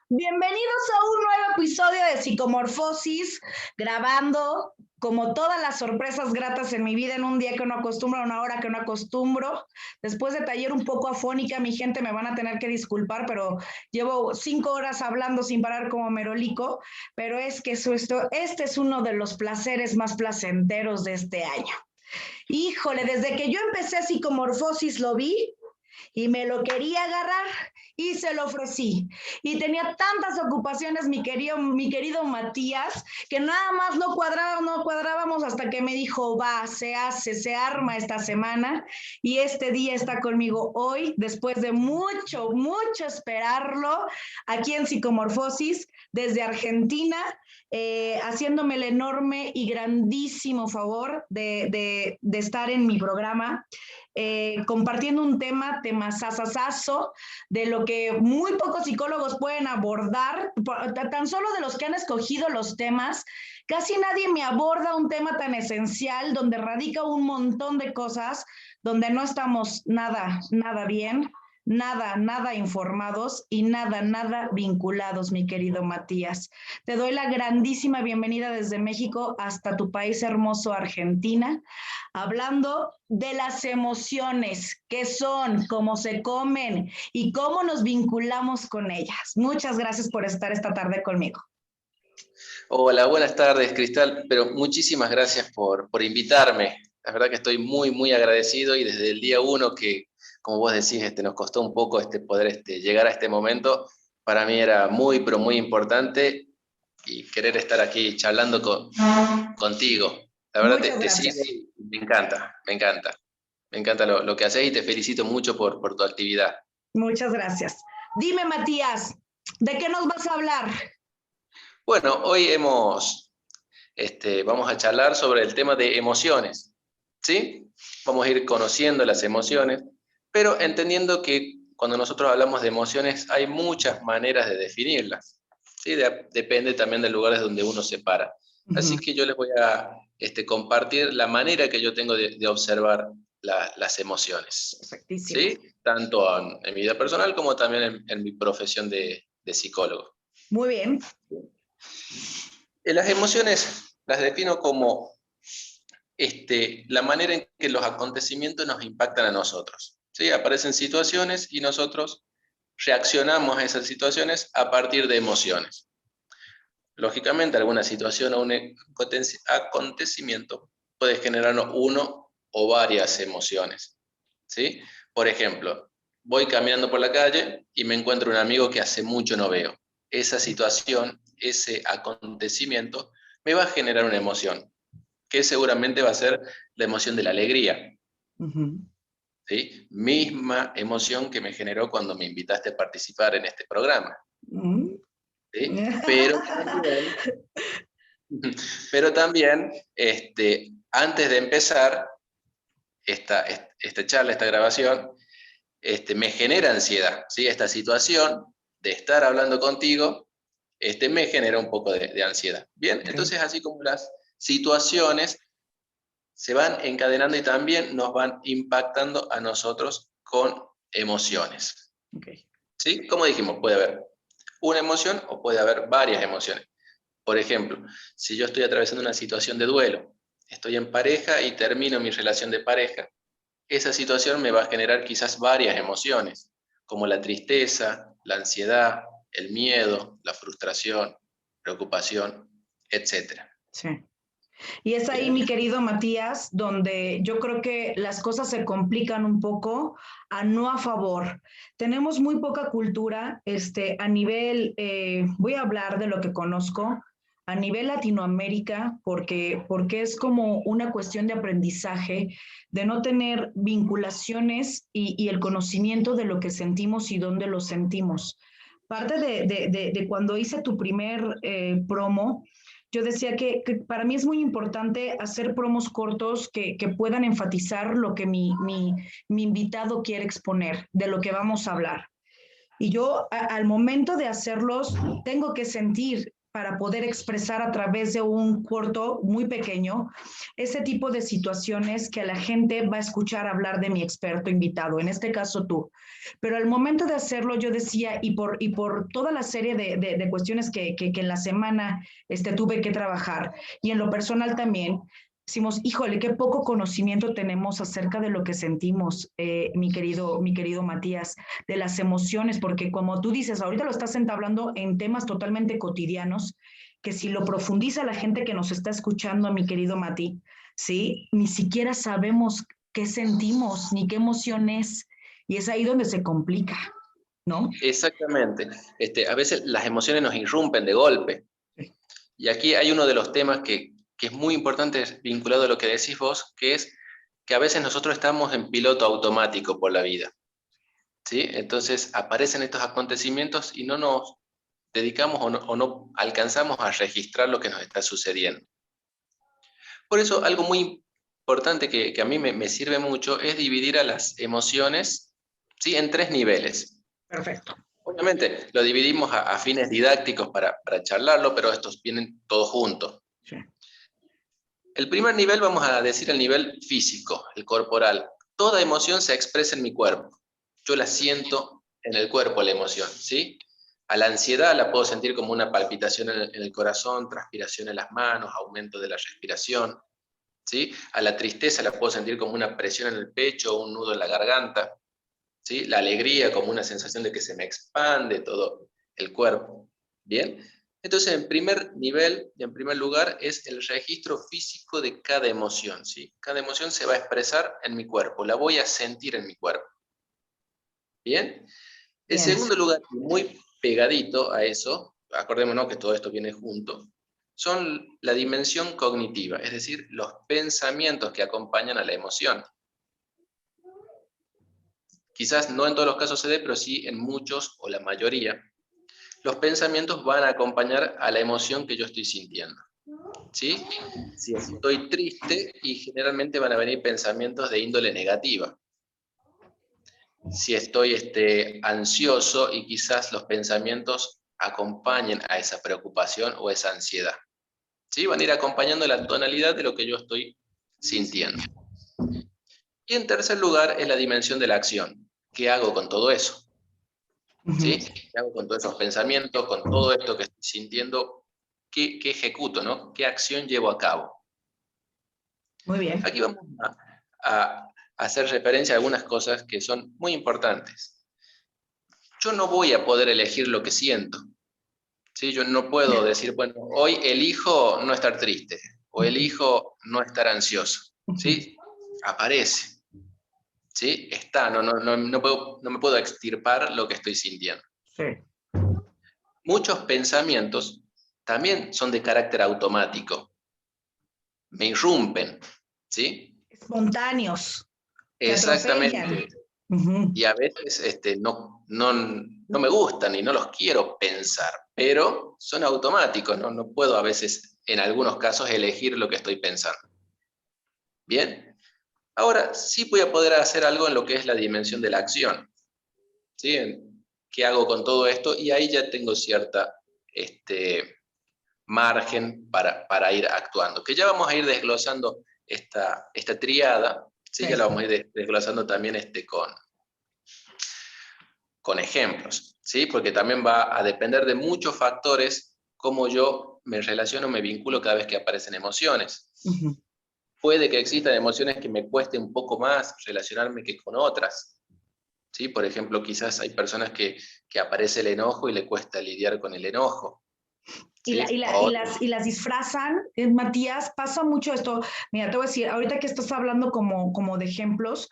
Bienvenidos a un nuevo episodio de Psicomorfosis, grabando como todas las sorpresas gratas en mi vida en un día que no acostumbro, a una hora que no acostumbro. Después de taller un poco afónica, mi gente me van a tener que disculpar, pero llevo 5 horas hablando sin parar como merolico, pero es que este es uno de los placeres más placenteros de este año. Híjole, desde que yo empecé Psicomorfosis lo vi y me lo quería agarrar y se lo ofrecí. Y tenía tantas ocupaciones mi querido Matías, que nada más no cuadrábamos hasta que me dijo, va, se hace, se arma esta semana, y este día está conmigo hoy, después de mucho esperarlo, aquí en Psicomorfosis, desde Argentina, haciéndome el enorme y grandísimo favor de estar en mi programa, compartiendo un tema sasasazo, de lo que muy pocos psicólogos pueden abordar, tan solo de los que han escogido los temas. Casi nadie me aborda un tema tan esencial, donde radica un montón de cosas, donde no estamos nada bien, nada informados y nada vinculados, mi querido Matías. Te doy la grandísima bienvenida desde México hasta tu país hermoso, Argentina, hablando de las emociones, qué son, cómo se comen y cómo nos vinculamos con ellas. Muchas gracias por estar esta tarde conmigo. Hola, buenas tardes, Cristal, pero muchísimas gracias por invitarme. La verdad que estoy muy agradecido, y desde el día uno que, como vos decís, nos costó un poco poder llegar a este momento. Para mí era pero muy importante, y querer estar aquí charlando contigo. La verdad te sigo y me encanta. Me encanta lo que haces, y te felicito mucho por tu actividad. Muchas gracias. Dime, Matías, ¿de qué nos vas a hablar? Bueno, hoy vamos a charlar sobre el tema de emociones, ¿sí? Vamos a ir conociendo las emociones, pero entendiendo que cuando nosotros hablamos de emociones hay muchas maneras de definirlas, ¿sí? Depende también del lugar desde donde uno se para. Así que yo les voy a compartir la manera que yo tengo de observar las emociones, ¿sí? Tanto en mi vida personal como también en mi profesión de psicólogo. Muy bien. Las emociones las defino como la manera en que los acontecimientos nos impactan a nosotros, ¿sí? Aparecen situaciones y nosotros reaccionamos a esas situaciones a partir de emociones. Lógicamente, alguna situación o un acontecimiento puede generarnos uno o varias emociones, ¿sí? Por ejemplo, voy caminando por la calle y me encuentro un amigo que hace mucho no veo. Esa situación, ese acontecimiento, me va a generar una emoción, que seguramente va a ser la emoción de la alegría. ¿Sí? Misma emoción que me generó cuando me invitaste a participar en este programa. ¿Sí? Pero también, antes de empezar esta charla, esta grabación, me genera ansiedad, ¿sí? Esta situación de estar hablando contigo, me genera un poco de ansiedad. Bien, entonces así como las situaciones se van encadenando y también nos van impactando a nosotros con emociones. ¿Sí? Como dijimos, puede haber una emoción o puede haber varias emociones. Por ejemplo, si yo estoy atravesando una situación de duelo, estoy en pareja y termino mi relación de pareja, esa situación me va a generar quizás varias emociones, como la tristeza, la ansiedad, el miedo, la frustración, preocupación, etc. Sí. Y es ahí, mi querido Matías, donde yo creo que las cosas se complican un poco no a favor. Tenemos muy poca cultura a nivel, voy a hablar de lo que conozco, a nivel Latinoamérica, porque es como una cuestión de aprendizaje, de no tener vinculaciones y el conocimiento de lo que sentimos y dónde lo sentimos. Parte de cuando hice tu primer promo, yo decía que para mí es muy importante hacer promos cortos que puedan enfatizar lo que mi invitado quiere exponer, de lo que vamos a hablar. Y yo al momento de hacerlos tengo que sentir para poder expresar a través de un corto muy pequeño ese tipo de situaciones que la gente va a escuchar hablar de mi experto invitado, en este caso tú. Pero al momento de hacerlo yo decía, y por toda la serie de cuestiones que en la semana tuve que trabajar, y en lo personal también, decimos, híjole, qué poco conocimiento tenemos acerca de lo que sentimos, mi querido Matías, de las emociones, porque como tú dices, ahorita lo estás entablando en temas totalmente cotidianos, que si lo profundiza la gente que nos está escuchando, mi querido Mati, ¿sí? Ni siquiera sabemos qué sentimos, ni qué emoción es, y es ahí donde se complica, ¿no? Exactamente. A veces las emociones nos irrumpen de golpe. Y aquí hay uno de los temas que es muy importante vinculado a lo que decís vos, que es que a veces nosotros estamos en piloto automático por la vida, ¿sí? Entonces aparecen estos acontecimientos y no nos dedicamos o no alcanzamos a registrar lo que nos está sucediendo. Por eso algo muy importante que a mí me sirve mucho es dividir a las emociones, ¿sí?, en 3 niveles. Perfecto. Obviamente lo dividimos a fines didácticos para charlarlo, pero estos vienen todos juntos. Sí. El primer nivel, vamos a decir el nivel físico, el corporal. Toda emoción se expresa en mi cuerpo. Yo la siento en el cuerpo, la emoción, ¿sí? A la ansiedad la puedo sentir como una palpitación en el corazón, transpiración en las manos, aumento de la respiración, ¿sí? A la tristeza la puedo sentir como una presión en el pecho o un nudo en la garganta, ¿sí? La alegría como una sensación de que se me expande todo el cuerpo, ¿bien? Entonces, en primer nivel y en primer lugar es el registro físico de cada emoción, ¿sí? Cada emoción se va a expresar en mi cuerpo, la voy a sentir en mi cuerpo, ¿bien? En Bien. segundo lugar, muy pegadito a eso, acordémonos que todo esto viene junto, son la dimensión cognitiva, es decir, los pensamientos que acompañan a la emoción. Quizás no en todos los casos se dé, pero sí en muchos o la mayoría. Los pensamientos van a acompañar a la emoción que yo estoy sintiendo, ¿sí? Si estoy triste, y generalmente van a venir pensamientos de índole negativa. Si estoy ansioso, y quizás los pensamientos acompañen a esa preocupación o esa ansiedad, ¿sí? Van a ir acompañando la tonalidad de lo que yo estoy sintiendo. Y en tercer lugar es la dimensión de la acción. ¿Qué hago con todo eso? ¿Sí? ¿Qué hago con todos esos pensamientos, con todo esto que estoy sintiendo? ¿Qué ejecuto, no? ¿Qué acción llevo a cabo? Muy bien. Aquí vamos a hacer referencia a algunas cosas que son muy importantes. Yo no voy a poder elegir lo que siento, ¿sí? Yo no puedo decir, bueno, hoy elijo no estar triste, o elijo no estar ansioso, ¿sí? Aparece, ¿sí? Está, no me puedo extirpar lo que estoy sintiendo. Sí. Muchos pensamientos también son de carácter automático, me irrumpen, ¿sí? Espontáneos. Te atropellan. Exactamente. Y a veces no me gustan y no los quiero pensar, pero son automáticos, no puedo a veces, en algunos casos, elegir lo que estoy pensando. Bien, ahora sí voy a poder hacer algo en lo que es la dimensión de la acción, ¿sí? ¿Qué hago con todo esto? Y ahí ya tengo cierta margen para ir actuando, que ya vamos a ir desglosando esta tríada, ¿sí? Ya la vamos a ir desglosando también con ejemplos, ¿sí? Porque también va a depender de muchos factores cómo yo me relaciono, me vinculo cada vez que aparecen emociones. Puede que existan emociones que me cueste un poco más relacionarme que con otras, ¿sí? Por ejemplo, quizás hay personas que aparece el enojo y le cuesta lidiar con el enojo. ¿Sí? Y las disfrazan, Matías, pasa mucho esto. Mira, te voy a decir, ahorita que estás hablando como de ejemplos,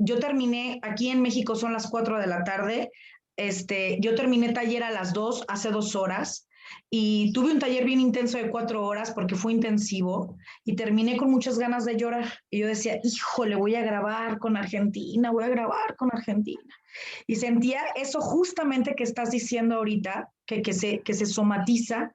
yo terminé, aquí en México son las 4 de la tarde, yo terminé taller a las 2, hace 2 horas, y tuve un taller bien intenso de 4 horas porque fue intensivo, y terminé con muchas ganas de llorar. Y yo decía, híjole, voy a grabar con Argentina. Y sentía eso justamente que estás diciendo ahorita, que se somatiza,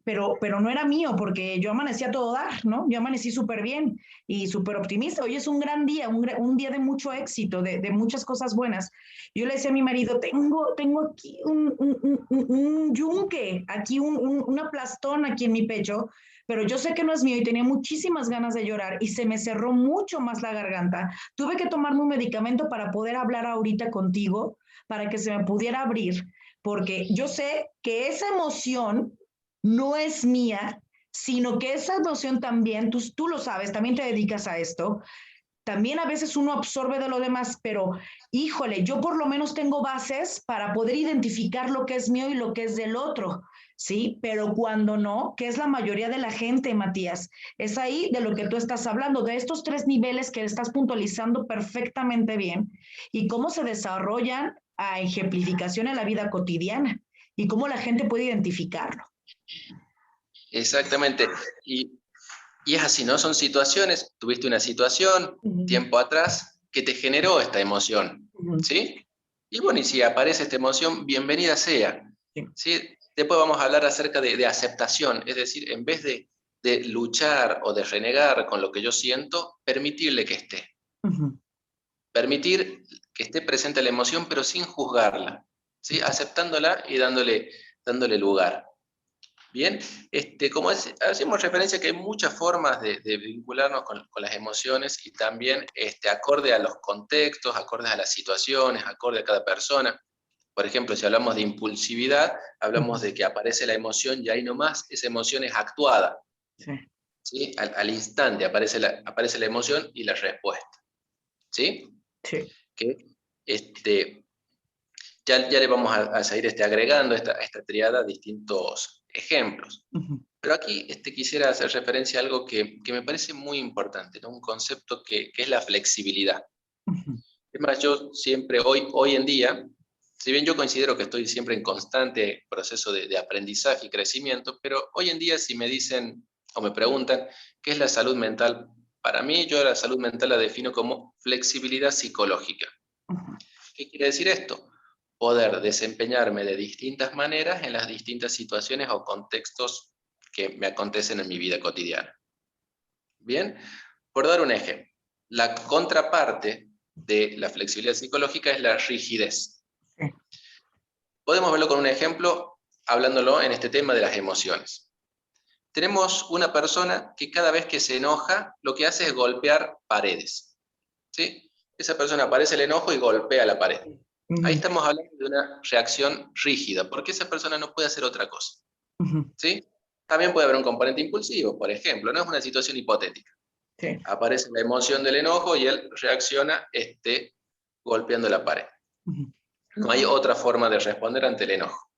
pero no era mío, porque yo amanecí a todo dar, ¿no? Yo amanecí súper bien y súper optimista. Hoy es un gran día, un día de mucho éxito, de muchas cosas buenas. Yo le decía a mi marido, tengo aquí un yunque, aquí un aplastón aquí en mi pecho, pero yo sé que no es mío y tenía muchísimas ganas de llorar y se me cerró mucho más la garganta. Tuve que tomarme un medicamento para poder hablar ahorita contigo, para que se me pudiera abrir, porque yo sé que esa emoción no es mía, sino que esa emoción también, tú lo sabes, también te dedicas a esto, también a veces uno absorbe de lo demás, pero híjole, yo por lo menos tengo bases para poder identificar lo que es mío y lo que es del otro, ¿sí? Pero cuando no, que es la mayoría de la gente, Matías, es ahí de lo que tú estás hablando, de estos 3 niveles que estás puntualizando perfectamente bien y cómo se desarrollan a ejemplificación en la vida cotidiana y cómo la gente puede identificarlo. Exactamente. Y es así, ¿no? Son situaciones, tuviste una situación tiempo atrás que te generó esta emoción, ¿sí? Y bueno, y si aparece esta emoción, bienvenida sea, ¿sí? Después vamos a hablar acerca de aceptación, es decir, en vez de luchar o de renegar con lo que yo siento, permitirle que esté. Permitir que esté presente la emoción, pero sin juzgarla, ¿sí? Aceptándola y dándole lugar. Bien, como hacemos referencia que hay muchas formas de vincularnos con las emociones y también acorde a los contextos, acordes a las situaciones, acorde a cada persona. Por ejemplo, si hablamos de impulsividad, hablamos de que aparece la emoción y ahí nomás esa emoción es actuada. Sí. ¿Sí? Al instante aparece la emoción y la respuesta. ¿Sí? Sí. Que ya le vamos a seguir agregando esta triada distintos ejemplos. Pero aquí quisiera hacer referencia a algo que me parece muy importante, ¿no? Un concepto que es la flexibilidad. Es más, yo siempre, hoy en día, si bien yo considero que estoy siempre en constante proceso de aprendizaje y crecimiento, pero hoy en día si me dicen o me preguntan qué es la salud mental, para mí yo la salud mental la defino como flexibilidad psicológica. ¿Qué quiere decir esto? Poder desempeñarme de distintas maneras en las distintas situaciones o contextos que me acontecen en mi vida cotidiana. Bien, por dar un ejemplo, la contraparte de la flexibilidad psicológica es la rigidez. Podemos verlo con un ejemplo hablándolo en este tema de las emociones. Tenemos una persona que cada vez que se enoja lo que hace es golpear paredes. ¿Sí? Esa persona aparece el enojo y golpea la pared. Ahí estamos hablando de una reacción rígida, porque esa persona no puede hacer otra cosa. ¿Sí? También puede haber un componente impulsivo, por ejemplo, no es una situación hipotética. Sí. Aparece la emoción del enojo y él reacciona golpeando la pared. No hay otra forma de responder ante el enojo.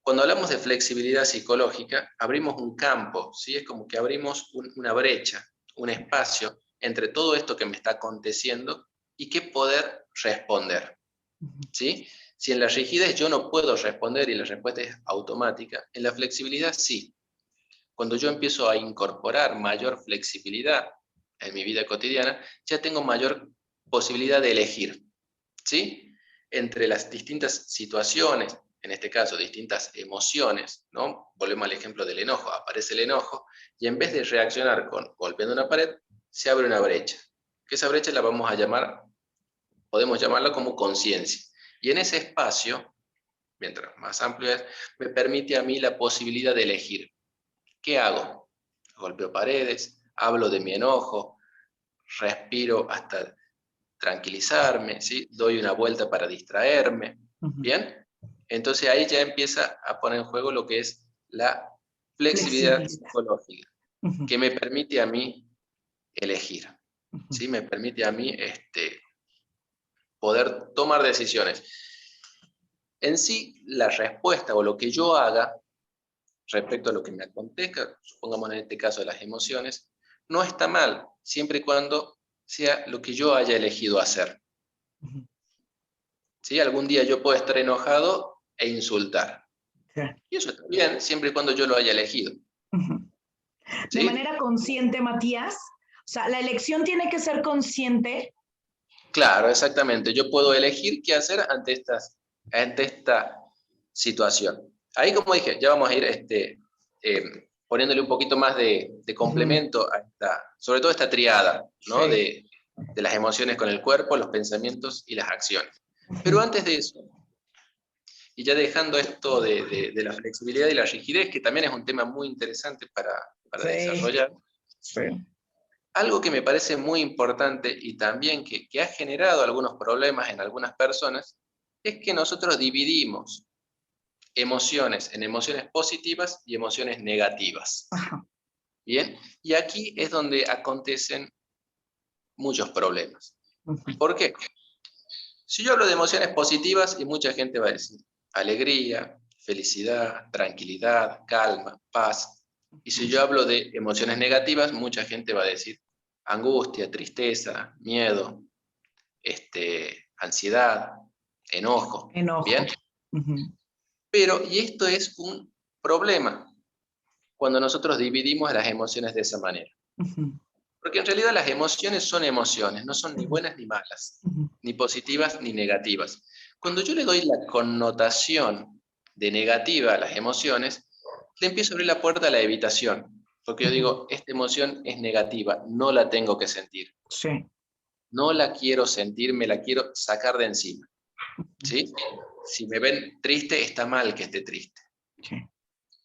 Cuando hablamos de flexibilidad psicológica, abrimos un campo, ¿sí? Es como que abrimos una brecha, un espacio entre todo esto que me está aconteciendo y qué poder responder. ¿Sí? Si en la rigidez yo no puedo responder y la respuesta es automática, en la flexibilidad sí. Cuando yo empiezo a incorporar mayor flexibilidad en mi vida cotidiana, ya tengo mayor posibilidad de elegir, ¿sí? Entre las distintas situaciones, en este caso distintas emociones, ¿no? Volvemos al ejemplo del enojo, aparece el enojo y en vez de reaccionar golpeando una pared, se abre una brecha, que esa brecha la vamos a llamar, podemos llamarla como conciencia. Y en ese espacio, mientras más amplio es, me permite a mí la posibilidad de elegir. ¿Qué hago? Golpeo paredes, hablo de mi enojo, respiro hasta tranquilizarme, ¿sí? Doy una vuelta para distraerme. ¿Bien? Entonces ahí ya empieza a poner en juego lo que es la flexibilidad psicológica, que me permite a mí elegir. ¿Sí? Me permite a mí poder tomar decisiones. En sí, la respuesta o lo que yo haga respecto a lo que me acontezca, supongamos en este caso de las emociones, no está mal, siempre y cuando sea lo que yo haya elegido hacer. ¿Sí? Algún día yo puedo estar enojado e insultar. Sí. Y eso está bien, siempre y cuando yo lo haya elegido. ¿Sí? De manera consciente, Matías. O sea, la elección tiene que ser consciente. Claro, exactamente. Yo puedo elegir qué hacer ante esta situación. Ahí, como dije, ya vamos a ir poniéndole un poquito más de complemento a sobre todo esta triada, ¿no? Sí. De las emociones con el cuerpo, los pensamientos y las acciones. Pero antes de eso, y ya dejando esto de la flexibilidad y la rigidez, que también es un tema muy interesante para Sí. desarrollar, Sí. algo que me parece muy importante y también que ha generado algunos problemas en algunas personas, es que nosotros dividimos emociones en emociones positivas y emociones negativas. Ajá. Bien, y aquí es donde acontecen muchos problemas. ¿Por qué? Si yo hablo de emociones positivas, y mucha gente va a decir alegría, felicidad, tranquilidad, calma, paz. Y si yo hablo de emociones negativas, mucha gente va a decir angustia, tristeza, miedo, ansiedad, enojo. Enojo. ¿Bien? Pero, y esto es un problema cuando nosotros dividimos las emociones de esa manera. Porque en realidad las emociones son emociones, no son ni buenas ni malas, ni positivas ni negativas. Cuando yo le doy la connotación de negativa a las emociones, le empiezo a abrir la puerta a la evitación. Porque yo digo, esta emoción es negativa, no la tengo que sentir. Sí. No la quiero sentir, me la quiero sacar de encima. ¿Sí? Si me ven triste, está mal que esté triste. Sí.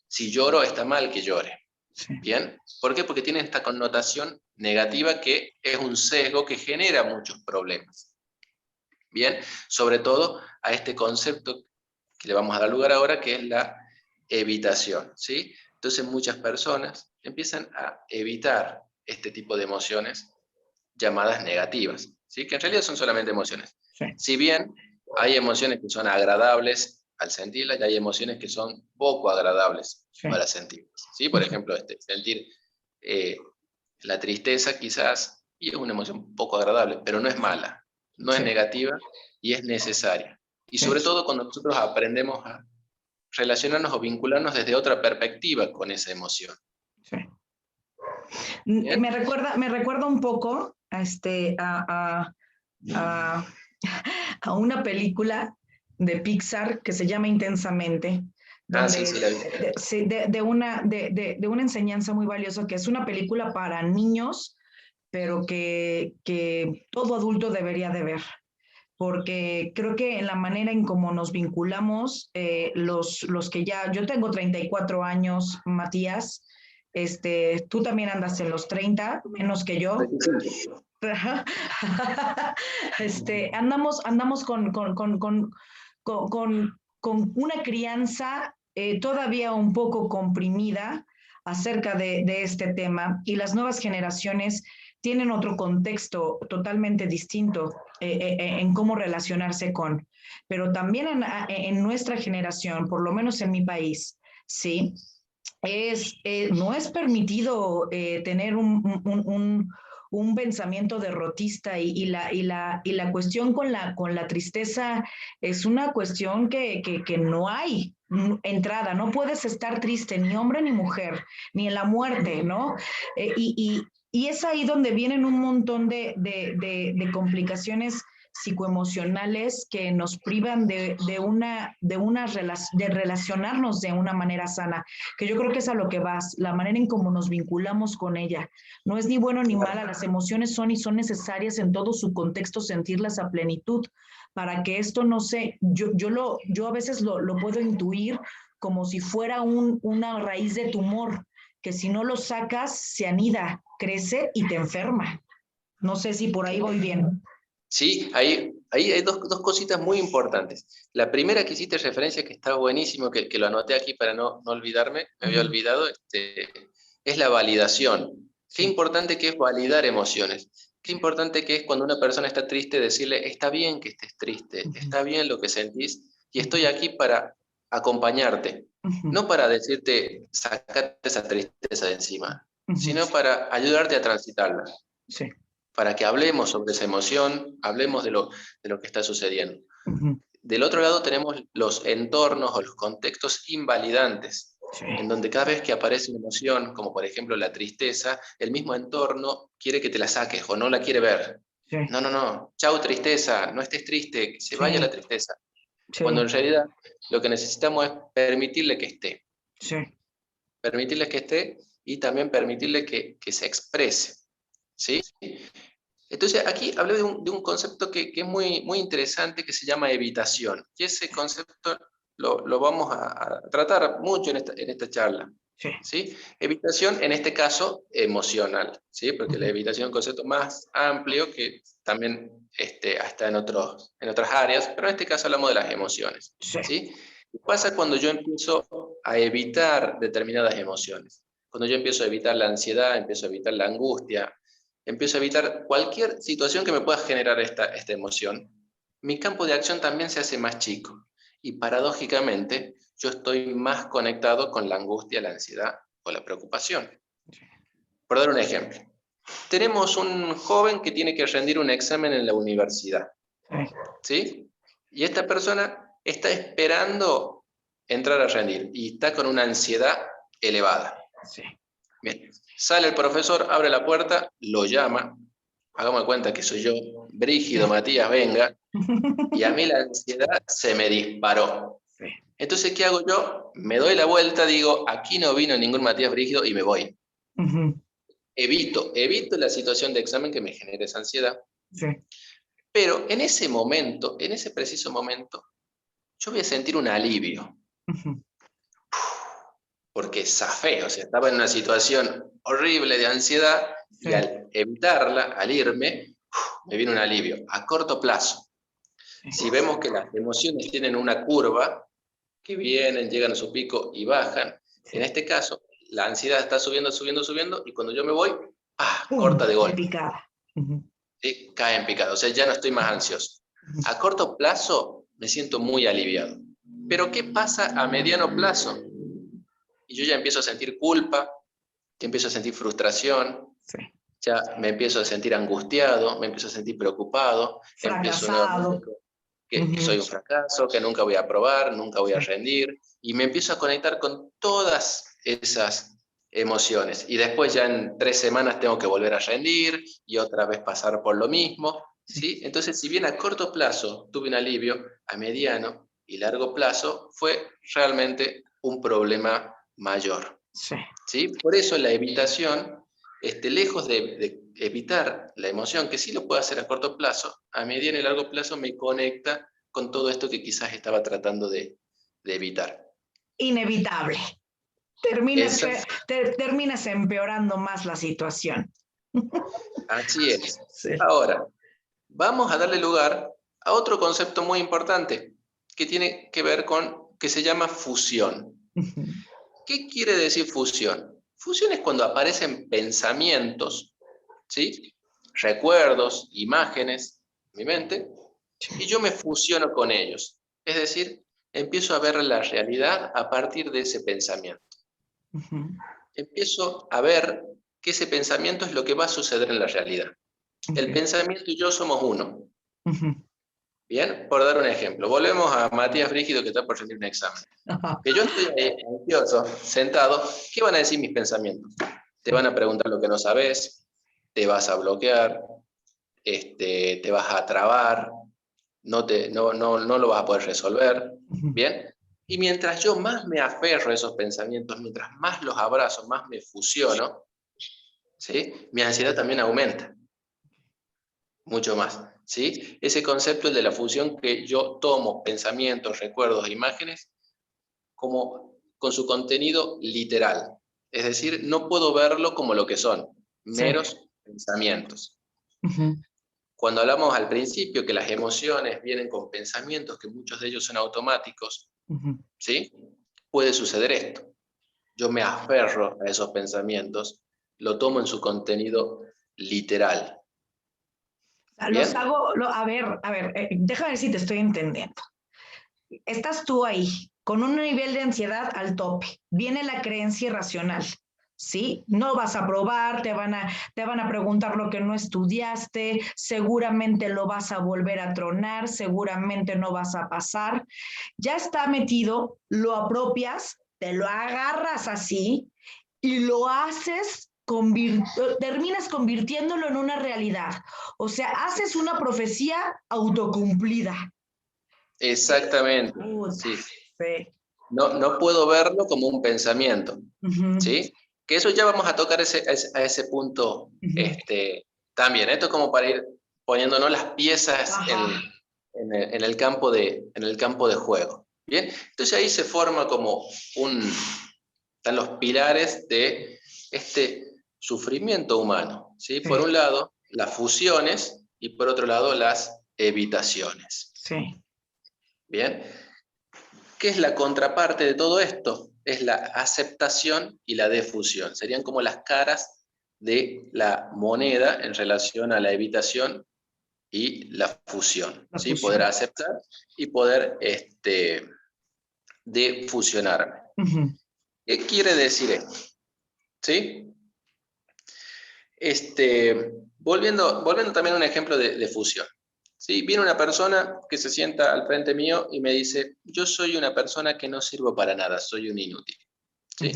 Si lloro, está mal que llore. Sí. ¿Bien? ¿Por qué? Porque tiene esta connotación negativa que es un sesgo que genera muchos problemas. ¿Bien? Sobre todo a este concepto que le vamos a dar lugar ahora, que es la evitación. ¿Sí? Entonces muchas personas empiezan a evitar este tipo de emociones llamadas negativas, ¿sí? Que en realidad son solamente emociones. Sí. Si bien hay emociones que son agradables al sentirlas y hay emociones que son poco agradables para sentirlas. ¿Sí? Por ejemplo, sentir la tristeza quizás, y es una emoción poco agradable, pero no es mala, no es negativa y es necesaria. Y sobre todo cuando nosotros aprendemos a relacionarnos o vincularnos desde otra perspectiva con esa emoción. Sí. Me recuerda un poco a una película de Pixar que se llama Intensamente, donde de una enseñanza muy valiosa, que es una película para niños, pero que todo adulto debería de ver, porque creo que en la manera en cómo nos vinculamos, los que ya, yo tengo 34 años, Matías, tú también andas en los 30, menos que yo. Andamos con una crianza todavía un poco comprimida acerca de este tema, y las nuevas generaciones tienen otro contexto totalmente distinto en cómo relacionarse con. Pero también en nuestra generación, por lo menos en mi país, ¿sí? No es permitido tener un pensamiento derrotista, y la cuestión con la tristeza es una cuestión que no hay entrada, no puedes estar triste, ni hombre ni mujer, ni en la muerte, ¿no? Y es ahí donde vienen un montón de complicaciones psicoemocionales que nos privan de relacionarnos de una manera sana, que yo creo que es a lo que vas, la manera en cómo nos vinculamos con ella. No es ni bueno ni mala, las emociones son y son necesarias en todo su contexto, sentirlas a plenitud, para que esto no se, yo a veces lo puedo intuir como si fuera una raíz de tumor, que si no lo sacas se anida, crece y te enferma. No sé si por ahí voy bien. Sí, ahí hay dos cositas muy importantes. La primera que hiciste referencia, que está buenísimo, que lo anoté aquí para no olvidarme, me había olvidado, es la validación. Qué importante que es validar emociones. Qué importante que es cuando una persona está triste decirle, está bien que estés triste, está bien lo que sentís, y estoy aquí para acompañarte. No para decirte, sacate esa tristeza de encima, sino para ayudarte a transitarla. Sí. Para que hablemos sobre esa emoción, hablemos de lo que está sucediendo. Del otro lado tenemos los entornos o los contextos invalidantes, en donde cada vez que aparece una emoción, como por ejemplo la tristeza, el mismo entorno quiere que te la saques o no la quiere ver. Sí. No, chau tristeza, no estés triste, que se vaya la tristeza. Sí. Cuando en realidad lo que necesitamos es permitirle que esté. Sí. Permitirle que esté y también permitirle que se exprese, ¿sí? Entonces, aquí hablé de un concepto que es muy interesante, que se llama evitación. Y ese concepto lo vamos a tratar mucho en esta charla. Sí. ¿Sí? Evitación, en este caso, emocional, ¿sí? Porque la evitación es un concepto más amplio que también está en otras áreas, pero en este caso hablamos de las emociones. Sí. ¿Sí? ¿Qué pasa cuando yo empiezo a evitar determinadas emociones? Cuando yo empiezo a evitar la ansiedad, empiezo a evitar la angustia, empiezo a evitar cualquier situación que me pueda generar esta emoción, mi campo de acción también se hace más chico. Y paradójicamente, yo estoy más conectado con la angustia, la ansiedad o la preocupación. Por dar un ejemplo, tenemos un joven que tiene que rendir un examen en la universidad, ¿sí? Y esta persona está esperando entrar a rendir y está con una ansiedad elevada. Sí. Bien, sale el profesor, abre la puerta, lo llama, hagamos cuenta que soy yo, Brígido, Matías, venga, y a mí la ansiedad se me disparó. Sí. Entonces, ¿qué hago yo? Me doy la vuelta, digo, aquí no vino ningún Matías Brígido y me voy. Evito la situación de examen que me genere esa ansiedad. Sí. Pero en ese momento, en ese preciso momento, yo voy a sentir un alivio. Porque zafé, o sea, estaba en una situación horrible de ansiedad Sí. y al evitarla, al irme, me viene un alivio a corto plazo. Si vemos que las emociones tienen una curva, que vienen, llegan a su pico y bajan, en este caso, la ansiedad está subiendo, subiendo, subiendo, y cuando yo me voy, corta de golpe. Picada. ¿Sí? Cae en picada, o sea, ya no estoy más ansioso. A corto plazo me siento muy aliviado. Pero ¿qué pasa a mediano plazo? Y yo ya empiezo a sentir culpa, ya empiezo a sentir frustración, Sí. ya me empiezo a sentir angustiado, me empiezo a sentir preocupado, empiezo nuevamente que soy un fracaso, que nunca voy a aprobar, nunca voy a rendir, y me empiezo a conectar con todas esas emociones. Y después ya en 3 semanas tengo que volver a rendir y otra vez pasar por lo mismo, ¿sí? Entonces, si bien a corto plazo tuve un alivio, a mediano y largo plazo fue realmente un problema mayor. Sí. ¿Sí? Por eso la evitación, lejos de evitar la emoción, que sí lo puedo hacer a corto plazo, a mediano y largo plazo me conecta con todo esto que quizás estaba tratando de evitar. Inevitable. Terminas empeorando más la situación. Así es. Sí. Ahora, vamos a darle lugar a otro concepto muy importante que tiene que ver con, que se llama fusión. ¿Qué quiere decir fusión? Fusión es cuando aparecen pensamientos, ¿sí? Recuerdos, imágenes en mi mente, y yo me fusiono con ellos. Es decir, empiezo a ver la realidad a partir de ese pensamiento. Empiezo a ver que ese pensamiento es lo que va a suceder en la realidad. El pensamiento y yo somos uno. Bien, por dar un ejemplo, volvemos a Matías Brígido que está por rendir un examen. Que yo estoy ahí ansioso, sentado, ¿qué van a decir mis pensamientos? Te van a preguntar lo que no sabes, te vas a bloquear, te vas a trabar, no lo vas a poder resolver, ¿bien? Y mientras yo más me aferro a esos pensamientos, mientras más los abrazo, más me fusiono, ¿sí? Mi ansiedad también aumenta, mucho más, ¿sí? Ese concepto es de la fusión, que yo tomo pensamientos, recuerdos, imágenes, como con su contenido literal. Es decir, no puedo verlo como lo que son, meros pensamientos. Cuando hablamos al principio que las emociones vienen con pensamientos, que muchos de ellos son automáticos, ¿sí? Puede suceder esto. Yo me aferro a esos pensamientos, lo tomo en su contenido literal. Los hago, a ver, déjame ver si te estoy entendiendo. Estás tú ahí, con un nivel de ansiedad al tope. Viene la creencia irracional. ¿Sí? No vas a probar, te van a preguntar lo que no estudiaste, seguramente lo vas a volver a tronar, seguramente no vas a pasar. Ya está metido, lo apropias, te lo agarras así y lo haces, terminas convirtiéndolo en una realidad. O sea, haces una profecía autocumplida. Exactamente. Sí. Sí. No puedo verlo como un pensamiento, Ujú. ¿sí? Que eso ya vamos a tocar a ese punto también. Esto es como para ir poniéndonos las piezas en el campo de juego. ¿Bien? Entonces ahí se forma como están los pilares de este sufrimiento humano, ¿sí? Por un lado, las fusiones y por otro lado, las evitaciones. Sí. ¿Bien? ¿Qué es la contraparte de todo esto? Es la aceptación y la defusión. Serían como las caras de la moneda en relación a la evitación y la fusión. La ¿Sí? fusión. Poder aceptar y poder defusionarme. ¿Qué quiere decir esto? ¿Sí? Volviendo también a un ejemplo de fusión. ¿Sí? Viene una persona que se sienta al frente mío y me dice, yo soy una persona que no sirvo para nada, soy un inútil. ¿Sí?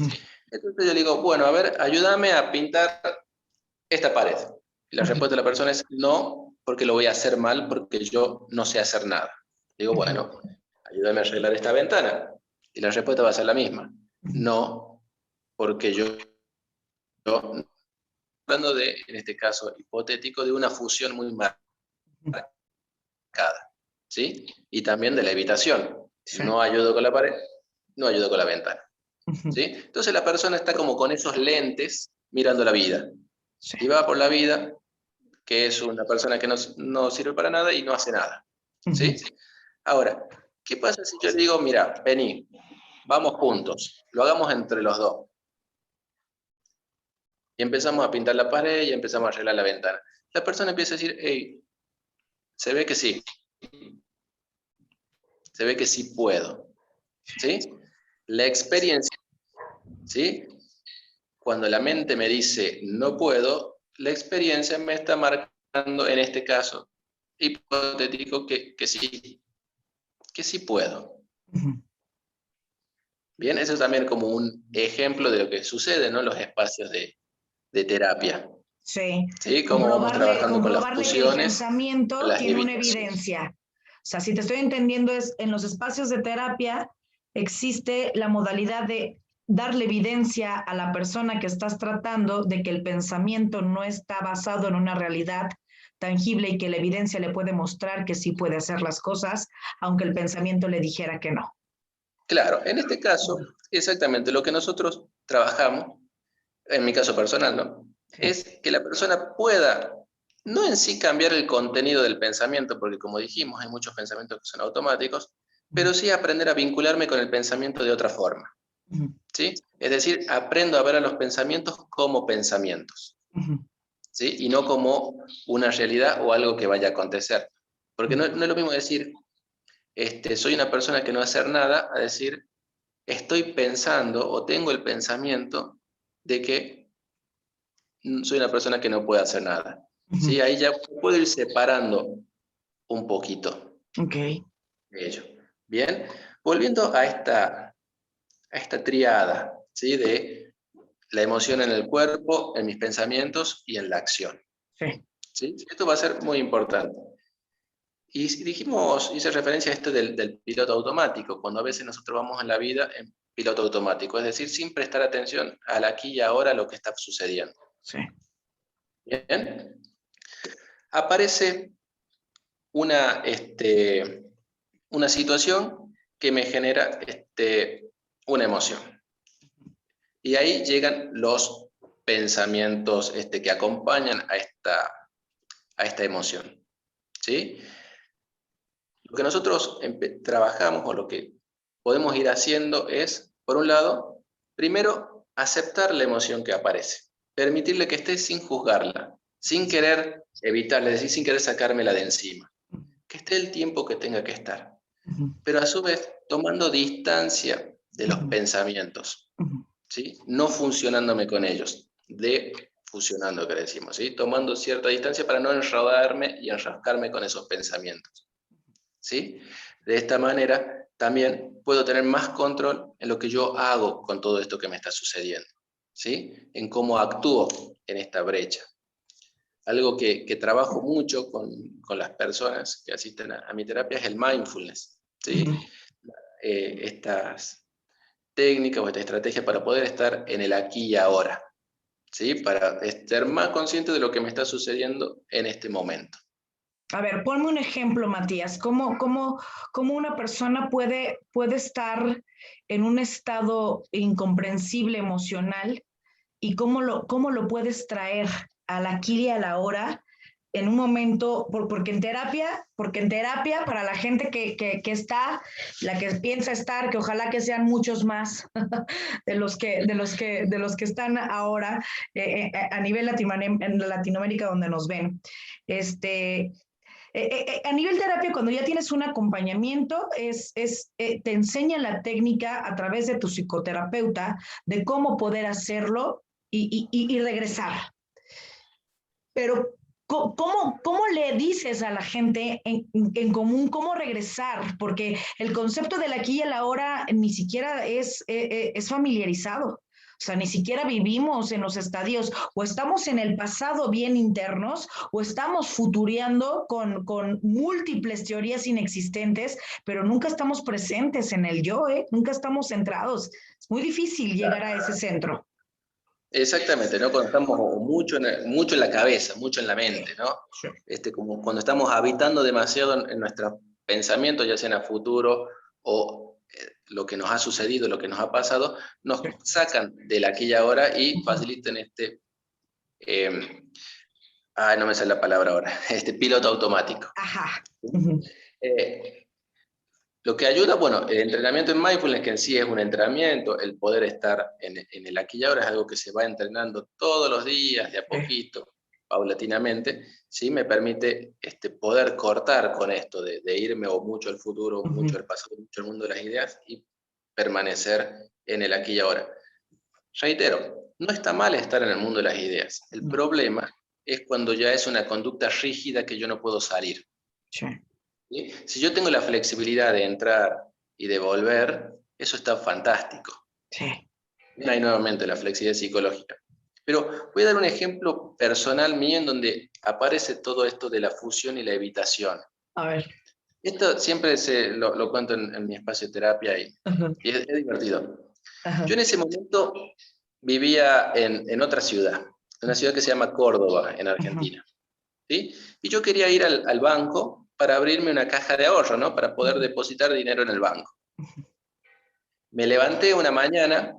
Entonces yo le digo, bueno, a ver, ayúdame a pintar esta pared. Y la respuesta de la persona es, no, porque lo voy a hacer mal, porque yo no sé hacer nada. Digo, bueno, ayúdame a arreglar esta ventana. Y la respuesta va a ser la misma. No, porque yo hablando de, en este caso hipotético, de una fusión muy marcada, ¿sí? Y también de la evitación. Sí. No ayudo con la pared, no ayudo con la ventana, ¿sí? Entonces la persona está como con esos lentes mirando la vida. Sí. Y va por la vida, que es una persona que no sirve para nada y no hace nada, ¿sí? Ahora, ¿qué pasa si yo le digo, mira, vení, vamos juntos, lo hagamos entre los dos? Y empezamos a pintar la pared y empezamos a arreglar la ventana. La persona empieza a decir, hey, se ve que sí. Se ve que sí puedo. ¿Sí? La experiencia, ¿sí? Cuando la mente me dice no puedo, la experiencia me está marcando, en este caso hipotético, que sí puedo. Bien, eso es también como un ejemplo de lo que sucede, ¿no? En los espacios de terapia. Sí, ¿Sí? Cómo vamos trabajando con las comprobarle que el fusiones, pensamiento las tiene una evitaciones. evidencia. O sea, si te estoy entendiendo, es en los espacios de terapia existe la modalidad de darle evidencia a la persona que estás tratando de que el pensamiento no está basado en una realidad tangible y que la evidencia le puede mostrar que sí puede hacer las cosas, aunque el pensamiento le dijera que no. Claro, en este caso, exactamente lo que nosotros trabajamos, en mi caso personal, ¿no? Es que la persona pueda, no en sí cambiar el contenido del pensamiento, porque como dijimos, hay muchos pensamientos que son automáticos, pero sí aprender a vincularme con el pensamiento de otra forma, ¿sí? Es decir, aprendo a ver a los pensamientos como pensamientos, ¿sí? Y no como una realidad o algo que vaya a acontecer. Porque no es lo mismo decir, soy una persona que no va a hacer nada, a decir, estoy pensando o tengo el pensamiento de que soy una persona que no puede hacer nada. ¿Sí? Ahí ya puedo ir separando un poquito Ok. de ello. Bien, volviendo a esta triada, ¿sí? De la emoción en el cuerpo, en mis pensamientos y en la acción. Sí. ¿Sí? Esto va a ser muy importante. Y hice referencia a esto del piloto automático, cuando a veces nosotros vamos en la vida en piloto automático, es decir, sin prestar atención al aquí y ahora lo que está sucediendo. Sí. Bien, aparece una, una situación que me genera una emoción. Y ahí llegan los pensamientos que acompañan a esta emoción. ¿Sí? Lo que nosotros trabajamos o lo que podemos ir haciendo es, por un lado, primero, aceptar la emoción que aparece, permitirle que esté sin juzgarla, sin querer evitarla, es decir, sin querer sacármela de encima, que esté el tiempo que tenga que estar, pero a su vez tomando distancia de los pensamientos, ¿sí? No funcionándome con ellos, fusionando, que decimos, ¿sí? Tomando cierta distancia para no enredarme y enroscarme con esos pensamientos. ¿Sí? De esta manera también puedo tener más control en lo que yo hago con todo esto que me está sucediendo, ¿sí? En cómo actúo en esta brecha. Algo que trabajo mucho con las personas que asisten a mi terapia es el mindfulness, ¿sí? estas técnicas o esta estrategia para poder estar en el aquí y ahora, ¿sí? Para estar más consciente de lo que me está sucediendo en este momento. A ver, ponme un ejemplo, Matías. ¿Cómo una persona puede estar en un estado incomprensible emocional y cómo lo puedes traer al aquí y a la hora en un momento, porque en terapia para la gente que está, la que piensa estar, que ojalá que sean muchos más de los que están ahora a nivel en Latinoamérica donde nos ven. A nivel terapia, cuando ya tienes un acompañamiento, te enseña la técnica a través de tu psicoterapeuta de cómo poder hacerlo y regresar. Pero, ¿cómo le dices a la gente en común cómo regresar? Porque el concepto del aquí y el ahora ni siquiera es familiarizado. O sea, ni siquiera vivimos en los estadios, o estamos en el pasado bien internos, o estamos futureando con múltiples teorías inexistentes, pero nunca estamos presentes en el yo, nunca estamos centrados. Es muy difícil llegar a ese centro. Exactamente, ¿no? Cuando estamos mucho en la cabeza, mucho en la mente, ¿no? Sí. Como cuando estamos habitando demasiado en nuestros pensamientos, ya sea en el futuro o lo que nos ha sucedido, lo que nos ha pasado, nos sacan del aquí y ahora y facilitan no me sale la palabra ahora, este piloto automático. Ajá. Lo que ayuda, bueno, el entrenamiento en mindfulness, que en sí es un entrenamiento, el poder estar en el aquí y ahora es algo que se va entrenando todos los días, de a poquito, paulatinamente, ¿sí? Me permite poder cortar con esto de irme o mucho al futuro, mucho al pasado, mucho al mundo de las ideas y permanecer en el aquí y ahora. Reitero, no está mal estar en el mundo de las ideas. El problema es cuando ya es una conducta rígida que yo no puedo salir. Sí. ¿Sí? Si yo tengo la flexibilidad de entrar y de volver, eso está fantástico. Sí. Hay nuevamente la flexibilidad psicológica. Pero voy a dar un ejemplo personal mío en donde aparece todo esto de la fusión y la evitación. A ver. Esto siempre lo cuento en mi espacio de terapia y es divertido. Yo en ese momento vivía en otra ciudad, una ciudad que se llama Córdoba, en Argentina. ¿Sí? Y yo quería ir al banco para abrirme una caja de ahorro, ¿no? Para poder depositar dinero en el banco. Me levanté una mañana,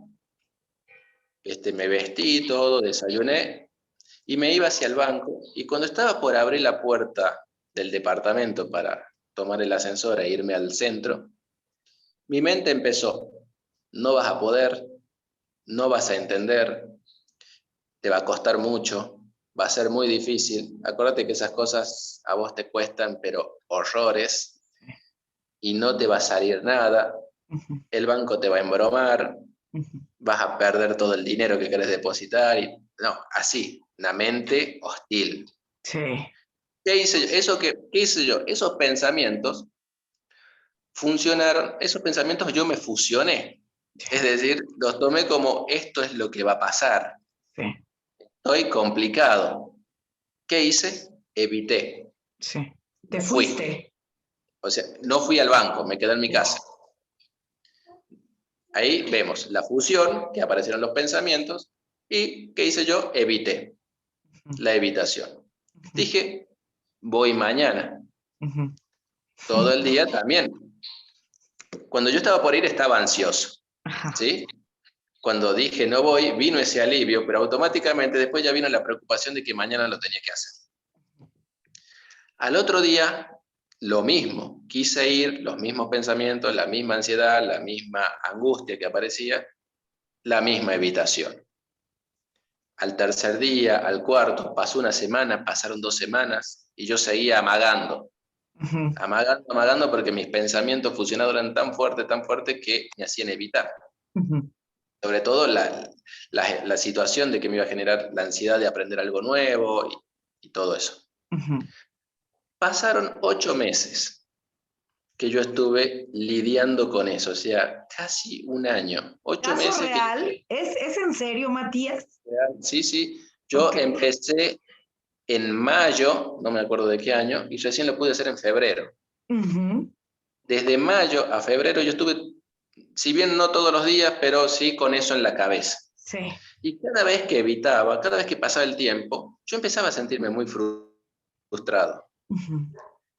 me vestí todo, desayuné y me iba hacia el banco. Y cuando estaba por abrir la puerta del departamento para tomar el ascensor e irme al centro, mi mente empezó: no vas a poder, no vas a entender, te va a costar mucho, va a ser muy difícil. Acuérdate que esas cosas a vos te cuestan, pero horrores, y no te va a salir nada. El banco te va a embromar, vas a perder todo el dinero que querés depositar. No, así, una mente hostil. Sí. ¿Qué hice yo? ¿Qué hice yo? Esos pensamientos funcionaron, esos pensamientos yo me fusioné. Es decir, los tomé como esto es lo que va a pasar. Sí. Estoy complicado. ¿Qué hice? Evité. Sí. Te Fui. fuiste. O sea, no fui al banco, me quedé en mi casa. Ahí vemos la fusión, que aparecieron los pensamientos, y ¿qué hice yo? Evité. La evitación. Dije, voy mañana. Todo el día también. Cuando yo estaba por ir, estaba ansioso. ¿Sí? Cuando dije no voy, vino ese alivio, pero automáticamente después ya vino la preocupación de que mañana lo tenía que hacer. Al otro día, lo mismo. Quise ir, los mismos pensamientos, la misma ansiedad, la misma angustia que aparecía, la misma evitación. Al tercer día, al cuarto, pasó una semana, pasaron 2 semanas y yo seguía amagando. Amagando porque mis pensamientos fusionados eran tan fuertes que me hacían evitar. Sobre todo la situación de que me iba a generar la ansiedad de aprender algo nuevo y todo eso. Pasaron 8 meses que yo estuve lidiando con eso, o sea, casi un año. 8 meses real? que... ¿Es en serio, Matías? Sí, sí. Yo empecé en mayo, no me acuerdo de qué año, y recién lo pude hacer en febrero. desde mayo a febrero yo estuve, si bien no todos los días, pero sí con eso en la cabeza. Sí. Y cada vez que evitaba, cada vez que pasaba el tiempo, yo empezaba a sentirme muy frustrado.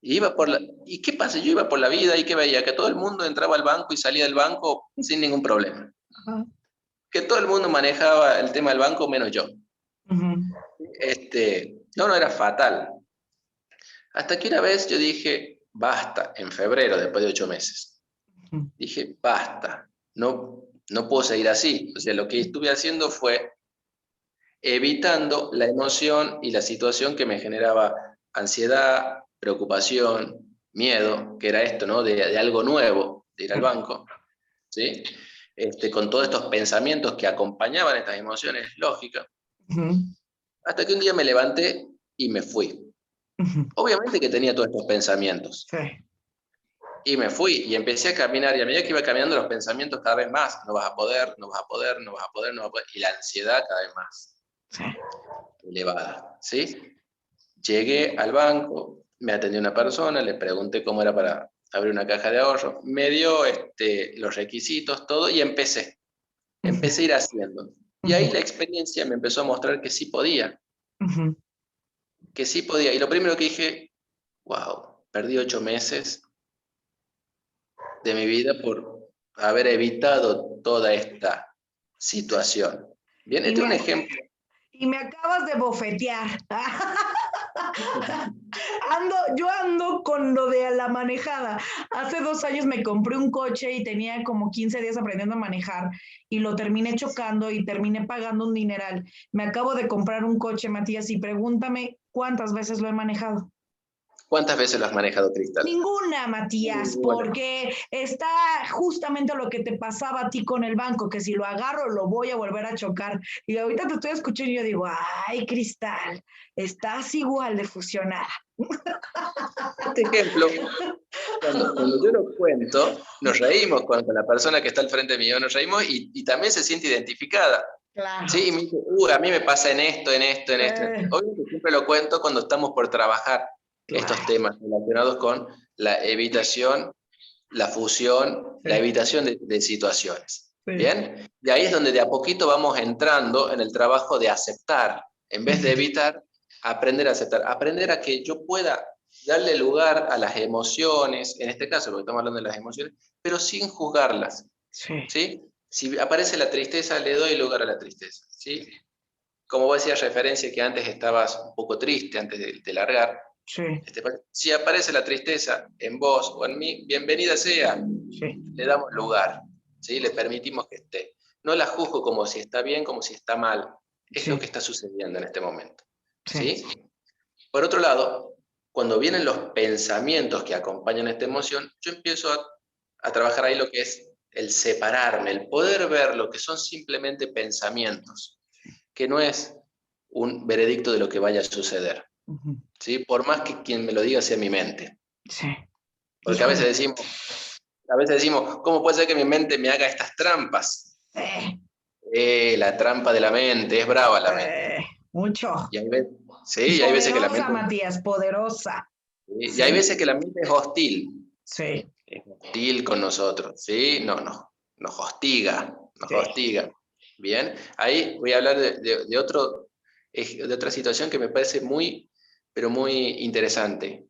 ¿Y qué pasa? Yo iba por la vida y que veía que todo el mundo entraba al banco y salía del banco sin ningún problema. Que todo el mundo manejaba el tema del banco menos yo. No, era fatal. Hasta que una vez yo dije, basta, en febrero, después de 8 meses. Dije, basta, no puedo seguir así. O sea, lo que estuve haciendo fue evitando la emoción y la situación que me generaba ansiedad, preocupación, miedo, que era esto, ¿no? De algo nuevo, de ir al banco, ¿sí? Con todos estos pensamientos que acompañaban estas emociones lógicas, hasta que un día me levanté y me fui. Obviamente que tenía todos estos pensamientos. Sí. Y me fui y empecé a caminar, y a medida que iba caminando los pensamientos cada vez más, no vas a poder, no vas a poder, no vas a poder, no vas a poder, y la ansiedad cada vez más elevada, ¿sí? Llegué al banco, me atendió una persona, le pregunté cómo era para abrir una caja de ahorro, me dio los requisitos, todo, y empecé a ir haciendo. Y ahí la experiencia me empezó a mostrar que sí podía, que sí podía. Y lo primero que dije, wow, perdí 8 meses de mi vida por haber evitado toda esta situación. Bien, este es un ejemplo. Y me acabas de bofetear. Yo ando con lo de la manejada. Hace 2 años me compré un coche y tenía como 15 días aprendiendo a manejar y lo terminé chocando y terminé pagando un dineral. Me acabo de comprar un coche, Matías, y pregúntame cuántas veces lo he manejado. ¿Cuántas veces lo has manejado, Cristal? Ninguna, Matías, porque está justamente lo que te pasaba a ti con el banco, que si lo agarro lo voy a volver a chocar. Y ahorita te estoy escuchando y yo digo, ay, Cristal, estás igual de fusionada. Este ejemplo, cuando yo lo cuento, nos reímos con la persona que está al frente mío, nos reímos y también se siente identificada. Claro. Sí, y me dice, a mí me pasa en esto. Obviamente siempre lo cuento cuando estamos por trabajar estos temas relacionados con la evitación, la fusión, la evitación de situaciones. ¿Bien? Y ahí es donde de a poquito vamos entrando en el trabajo de aceptar. En vez de evitar, aprender a aceptar. Aprender a que yo pueda darle lugar a las emociones, en este caso, porque estamos hablando de las emociones, pero sin juzgarlas. ¿Sí? Si aparece la tristeza, le doy lugar a la tristeza, ¿sí? Como vos decías, referencia que antes estabas un poco triste antes de largar. Sí. Si aparece la tristeza en vos o en mí, bienvenida sea. Le damos lugar, ¿sí? Le permitimos que esté. No la juzgo como si está bien, como si está mal. Es lo que está sucediendo en este momento. ¿Sí? Por otro lado, cuando vienen los pensamientos que acompañan esta emoción, yo empiezo a trabajar ahí lo que es el separarme, el poder ver lo que son simplemente pensamientos, que no es un veredicto de lo que vaya a suceder. ¿Sí? Por más que quien me lo diga sea mi mente. Porque a veces decimos, ¿cómo puede ser que mi mente me haga estas trampas? La trampa de la mente, es brava la mente. Mucho. Y hay veces, y hay veces que la mente... Matías, poderosa. Y hay veces que la mente es hostil. Sí. Es hostil con nosotros, ¿sí? Nos hostiga, hostiga. Bien, ahí voy a hablar de otra situación que me parece muy, pero muy interesante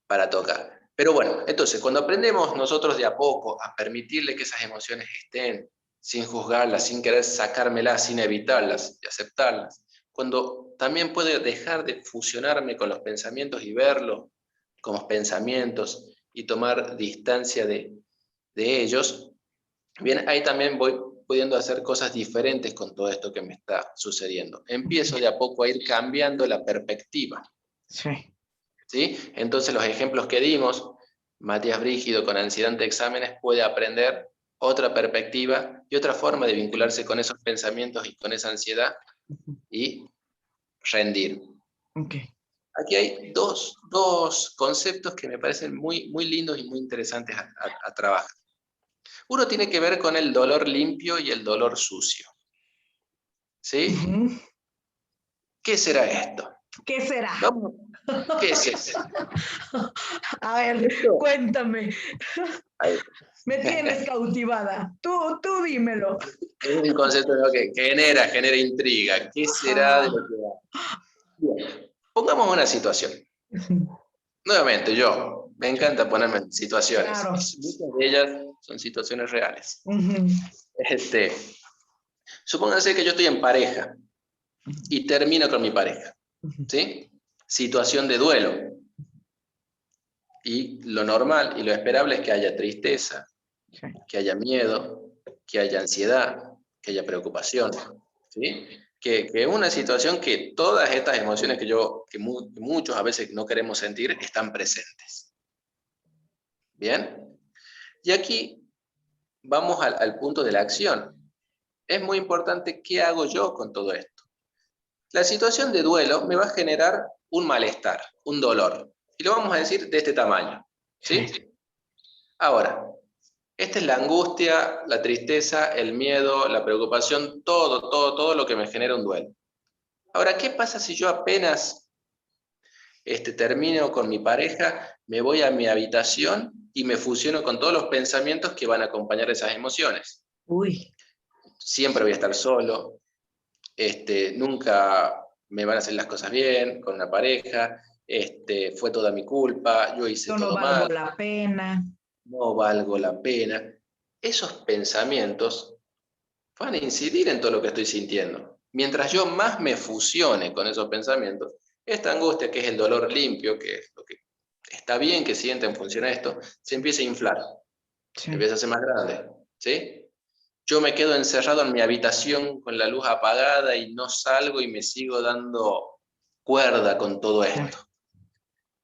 para tocar. Pero bueno, entonces, cuando aprendemos nosotros de a poco a permitirle que esas emociones estén, sin juzgarlas, sin querer sacármelas, sin evitarlas y aceptarlas, cuando también puedo dejar de fusionarme con los pensamientos y verlos como pensamientos y tomar distancia de ellos, bien, ahí también voy pudiendo hacer cosas diferentes con todo esto que me está sucediendo. Empiezo de a poco a ir cambiando la perspectiva. ¿Sí? Entonces los ejemplos que dimos, Matías Brígido con ansiedad ante exámenes puede aprender otra perspectiva y otra forma de vincularse con esos pensamientos y con esa ansiedad y rendir. Aquí hay dos conceptos que me parecen muy, muy lindos y muy interesantes a trabajar. Uno tiene que ver con el dolor limpio y el dolor sucio. ¿Sí? ¿Qué será esto? ¿Qué será? Vamos, ¿qué es eso? A ver, Esto, cuéntame. ahí, Me tienes cautivada. Tú dímelo. es un concepto, ¿no?, que genera intriga. ¿Qué será de lo que va? Bien, pongamos una situación. Nuevamente, me encanta ponerme en situaciones. Claro. Muchas de ellas son situaciones reales. Ujú. Supónganse que yo estoy en pareja y termino con mi pareja, ¿sí? Situación de duelo. Y lo normal y lo esperable es que haya tristeza, Sí. que haya miedo, que haya ansiedad, que haya preocupación, ¿sí? Que es una situación que todas estas emociones que muchos a veces no queremos sentir están presentes. ¿Bien? Y aquí vamos al punto de la acción. Es muy importante qué hago yo con todo esto. La situación de duelo me va a generar un malestar, un dolor. Y lo vamos a decir de este tamaño, ¿sí? Ahora, esta es la angustia, la tristeza, el miedo, la preocupación, todo lo que me genera un duelo. Ahora, ¿qué pasa si yo apenas termino con mi pareja, me voy a mi habitación y me fusiono con todos los pensamientos que van a acompañar esas emociones? Uy. Siempre voy a estar solo, nunca me van a hacer las cosas bien con una pareja, fue toda mi culpa, yo hice Yo no todo valgo mal, la pena. no valgo la pena. Esos pensamientos van a incidir en todo lo que estoy sintiendo. Mientras yo más me fusione con esos pensamientos, esta angustia, que es el dolor limpio, que es lo que está bien que sienta en función a esto, se empieza a inflar, Sí. empieza a ser más grande, ¿sí? Yo me quedo encerrado en mi habitación con la luz apagada y no salgo y me sigo dando cuerda con todo esto.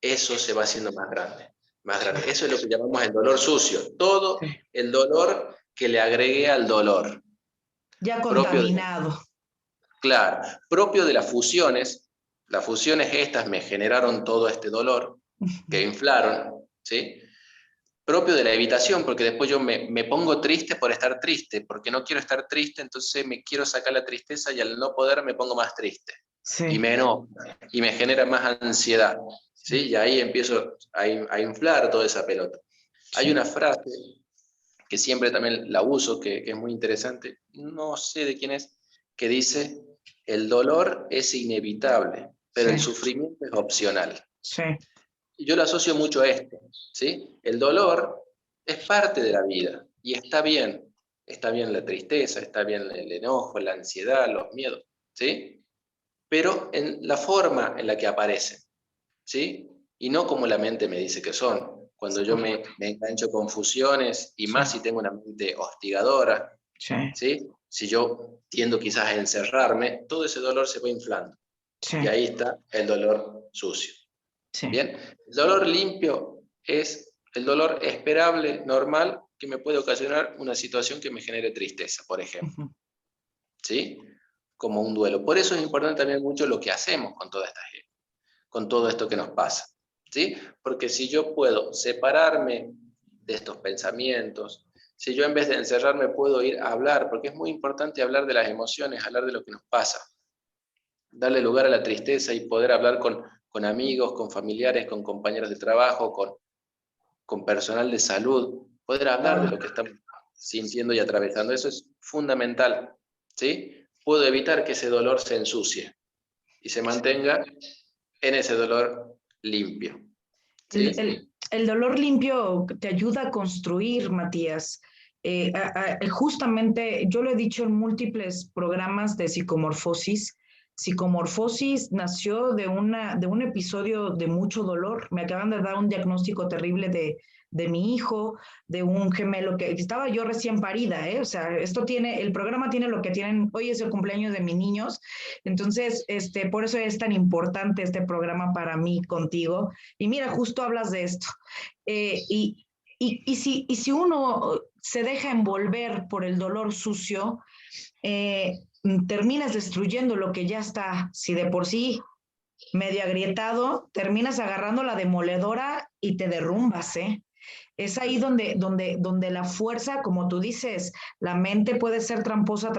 Eso se va haciendo más grande, más grande. Eso es lo que llamamos el dolor sucio. Todo el dolor que le agregué al dolor. Ya Propio de, contaminado. claro, propio de las fusiones estas me generaron todo este dolor, que inflaron, ¿sí? Propio de la evitación, porque después yo me pongo triste por estar triste, porque no quiero estar triste, entonces me quiero sacar la tristeza y al no poder me pongo más triste. Sí. Y me enojo, y me genera más ansiedad, ¿sí? Y ahí empiezo a inflar toda esa pelota. Hay una frase que siempre también la uso, que es muy interesante, no sé de quién es, que dice: el dolor es inevitable, pero el sufrimiento es opcional. Sí. Y yo lo asocio mucho a esto, ¿sí? El dolor es parte de la vida y está bien la tristeza, está bien el enojo, la ansiedad, los miedos, ¿sí? Pero en la forma en la que aparecen, ¿sí? Y no como la mente me dice que son. Cuando yo me engancho con fusiones, y más si tengo una mente hostigadora, ¿sí? Si yo tiendo quizás a encerrarme, todo ese dolor se va inflando. Y ahí está el dolor sucio. Bien, el dolor limpio es el dolor esperable, normal, que me puede ocasionar una situación que me genere tristeza, por ejemplo. ¿Sí? Como un duelo. Por eso es importante también mucho lo que hacemos con toda esta gente, con todo esto que nos pasa. ¿Sí? Porque si yo puedo separarme de estos pensamientos, si yo en vez de encerrarme puedo ir a hablar, porque es muy importante hablar de las emociones, hablar de lo que nos pasa, darle lugar a la tristeza y poder hablar con amigos, con familiares, con compañeros de trabajo, con personal de salud, poder hablar de lo que estamos sintiendo y atravesando. Eso es fundamental, ¿sí? Puedo evitar que ese dolor se ensucie y se mantenga en ese dolor limpio, ¿sí? El dolor limpio te ayuda a construir, Matías. Justamente, yo lo he dicho en múltiples programas de psicomorfosis. Psicomorfosis nació de un episodio de mucho dolor. Me acaban de dar un diagnóstico terrible de mi hijo, de un gemelo que estaba yo recién parida, ¿eh? O sea, el programa tiene lo que tienen, hoy es el cumpleaños de mis niños, entonces, por eso es tan importante este programa para mí contigo. Y mira, justo hablas de esto. Si uno se deja envolver por el dolor sucio, terminas destruyendo lo que ya está, si de por sí medio agrietado, terminas agarrando la demoledora y te derrumbas, ¿eh? Es ahí donde la fuerza, como tú dices, la mente puede ser tramposa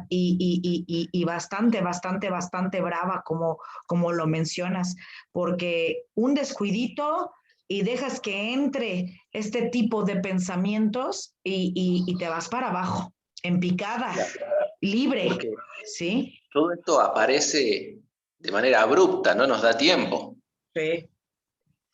y bastante brava, como lo mencionas, porque un descuidito y dejas que entre este tipo de pensamientos y te vas para abajo, en picada, Claro. libre, Porque ¿sí? todo esto aparece de manera abrupta, no nos da tiempo. Sí.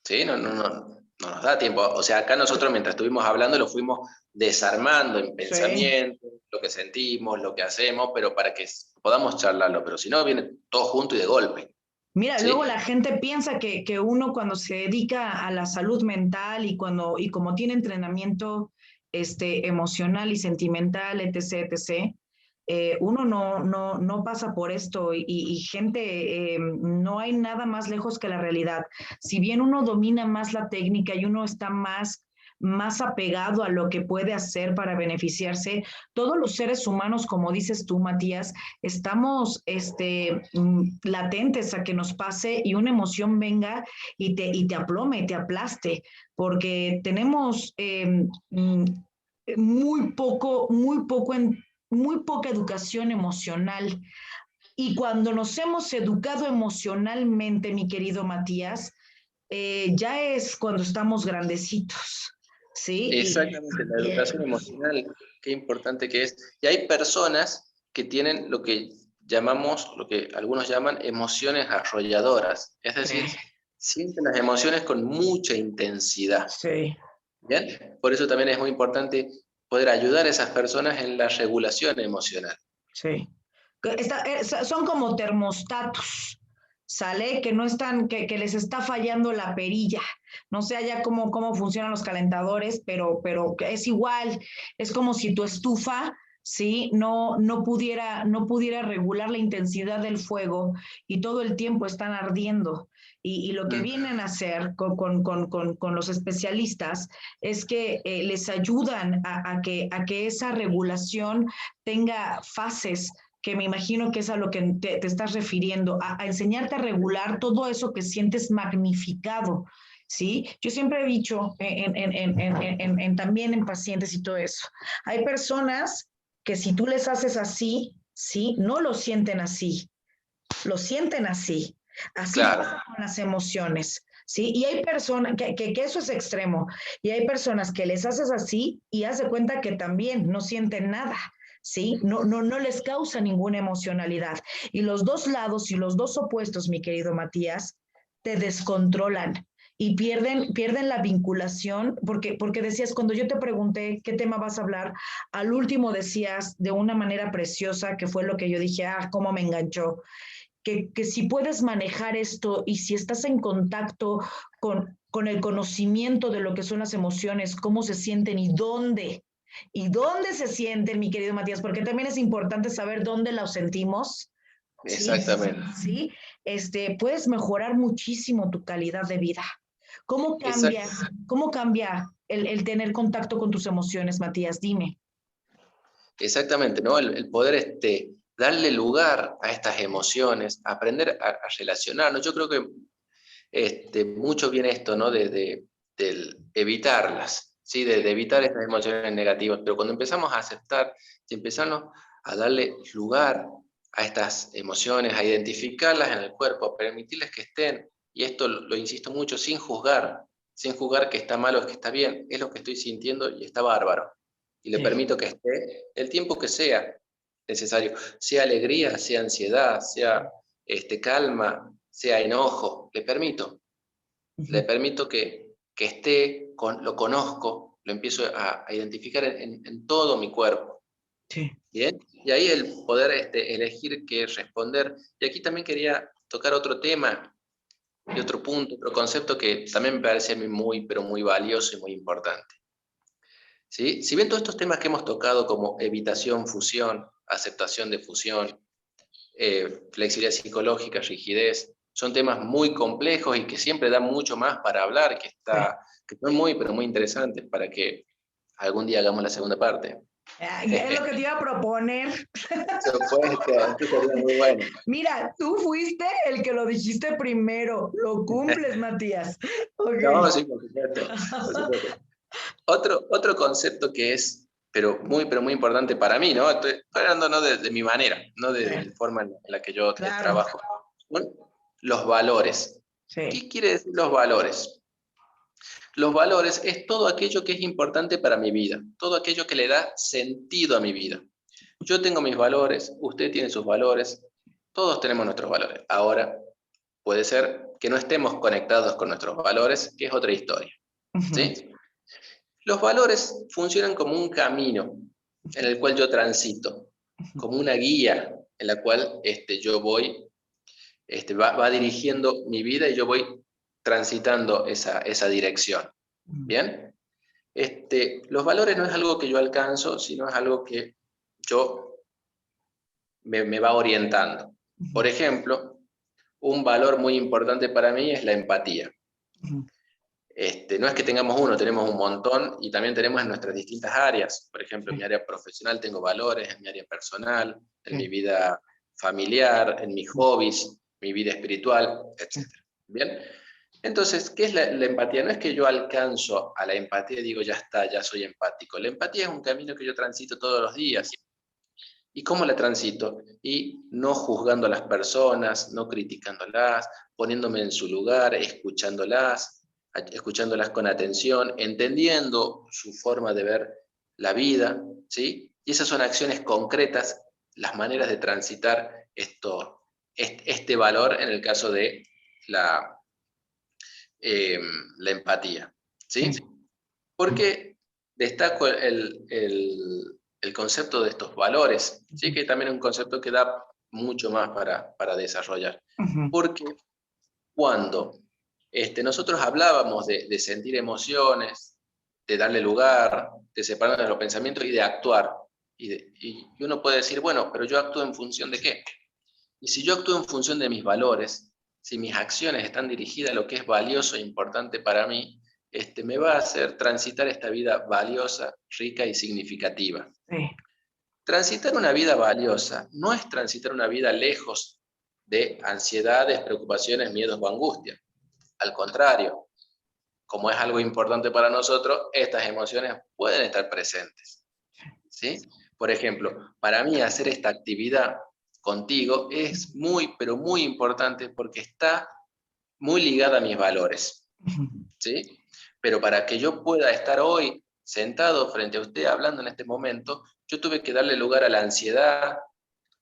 ¿Sí? No nos da tiempo. O sea, acá nosotros mientras estuvimos hablando lo fuimos desarmando en Sí. pensamiento, lo que sentimos, lo que hacemos, pero para que podamos charlarlo, pero si no, viene todo junto y de golpe. Mira, ¿Sí? luego la gente piensa que uno cuando se dedica a la salud mental y como tiene entrenamiento emocional y sentimental, etc., uno no pasa por esto y gente, no hay nada más lejos que la realidad. Si bien uno domina más la técnica y uno está más apegado a lo que puede hacer para beneficiarse, todos los seres humanos, como dices tú, Matías, estamos latentes a que nos pase y una emoción venga y te aplome, y te aplaste, porque tenemos muy poca educación emocional. Y cuando nos hemos educado emocionalmente, mi querido Matías, ya es cuando estamos grandecitos, ¿sí? Exactamente, la educación emocional, qué importante que es. Y hay personas que tienen lo que llamamos, lo que algunos llaman emociones arrolladoras, es decir, sienten las emociones con mucha intensidad. Sí, ¿Bien? Por eso también es muy importante poder ayudar a esas personas en la regulación emocional. sí. Son como termostatos, ¿sale? Que no están, que les está fallando la perilla. No sé allá cómo funcionan los calentadores, pero es igual. Es como si tu estufa, ¿sí? No pudiera regular la intensidad del fuego y todo el tiempo están ardiendo. Y lo que Mm. vienen a hacer con los especialistas es que les ayudan a que esa regulación tenga fases, que me imagino que es a lo que te estás refiriendo, a enseñarte a regular todo eso que sientes magnificado, ¿sí? Yo siempre he dicho, también en pacientes y todo eso, hay personas que si tú les haces así, ¿sí? No lo sienten así, lo sienten así. Así Claro, pasa con las emociones, ¿sí? Y hay personas que eso es extremo, y hay personas que les haces así y haz de cuenta que también no sienten nada, ¿sí? No les causa ninguna emocionalidad. Y los dos lados y los dos opuestos, mi querido Matías, te descontrolan y pierden la vinculación, porque decías, cuando yo te pregunté qué tema vas a hablar, al último decías de una manera preciosa, que fue lo que yo dije, cómo me enganchó, que si puedes manejar esto y si estás en contacto con el conocimiento de lo que son las emociones, cómo se sienten y dónde se sienten, mi querido Matías, porque también es importante saber dónde las sentimos, ¿sí? exactamente. ¿Sí? Puedes mejorar muchísimo tu calidad de vida. ¿Cómo Exact- cambia, cómo cambia el tener contacto con tus emociones, Matías? Dime. Exactamente, ¿no? El poder darle lugar a estas emociones, aprender a relacionarnos. Yo creo que mucho viene esto, ¿no? Del evitarlas, ¿sí? De evitar estas emociones negativas. Pero cuando empezamos a aceptar, si empezamos a darle lugar a estas emociones, a identificarlas en el cuerpo, a permitirles que estén, y esto lo insisto mucho, sin juzgar que está mal o que está bien, es lo que estoy sintiendo y está bárbaro. Y le Sí. permito que esté el tiempo que sea necesario, sea alegría, sea ansiedad, sea calma, sea enojo, le permito que esté, lo conozco, lo empiezo a identificar en todo mi cuerpo. Sí. ¿Bien? Y ahí el poder elegir qué responder. Y aquí también quería tocar otro tema y otro punto, otro concepto que también me parece a mí muy, pero muy valioso y muy importante. ¿Sí? Si bien todos estos temas que hemos tocado como evitación, fusión, aceptación de fusión, flexibilidad psicológica, rigidez, son temas muy complejos y que siempre dan mucho más para hablar, Sí. que son muy, pero muy interesantes para que algún día hagamos la segunda parte. Es lo que te iba a proponer. Supuesto, esto sería muy bueno. Mira, tú fuiste el que lo dijiste primero. Lo cumples, Matías. No, Ok. sí, por supuesto, por supuesto. Otro concepto que es, pero muy importante para mí, ¿no? Estoy hablando no de mi manera, no de la forma en la que yo Claro. trabajo, son los valores. Sí. ¿Qué quiere decir los valores? Los valores es todo aquello que es importante para mi vida, todo aquello que le da sentido a mi vida. Yo tengo mis valores, usted tiene sus valores, todos tenemos nuestros valores. Ahora, puede ser que no estemos conectados con nuestros valores, que es otra historia, ¿sí? Los valores funcionan como un camino en el cual yo transito, como una guía en la cual yo voy, va dirigiendo mi vida y yo voy transitando esa dirección. ¿Bien? Los valores no es algo que yo alcanzo, sino es algo que yo me va orientando. Por ejemplo, un valor muy importante para mí es la empatía. No es que tengamos uno, tenemos un montón y también tenemos en nuestras distintas áreas. Por ejemplo, en mi área profesional tengo valores, en mi área personal, en mi vida familiar, en mis hobbies, mi vida espiritual, etc. ¿Bien? Entonces, ¿qué es la empatía? No es que yo alcanzo a la empatía y digo, ya está, ya soy empático. La empatía es un camino que yo transito todos los días. ¿Y cómo la transito? Y no juzgando a las personas, no criticándolas, poniéndome en su lugar, escuchándolas con atención, entendiendo su forma de ver la vida, ¿sí? Y esas son acciones concretas, las maneras de transitar este valor en el caso de la, la empatía, ¿sí? Porque destaco el concepto de estos valores, ¿sí? Que también es un concepto que da mucho más para desarrollar. Porque cuando nosotros hablábamos de sentir emociones, de darle lugar, de separar de los pensamientos y de actuar, y uno puede decir, bueno, pero yo actúo en función de qué. Y si yo actúo en función de mis valores, si mis acciones están dirigidas a lo que es valioso e importante para mí, me va a hacer transitar esta vida valiosa, rica y significativa. Sí. Transitar una vida valiosa no es transitar una vida lejos de ansiedades, preocupaciones, miedos o angustia. Al contrario, como es algo importante para nosotros, estas emociones pueden estar presentes, ¿sí? Por ejemplo, para mí hacer esta actividad contigo es muy, pero muy importante porque está muy ligada a mis valores, ¿sí? Pero para que yo pueda estar hoy sentado frente a usted hablando en este momento, yo tuve que darle lugar a la ansiedad,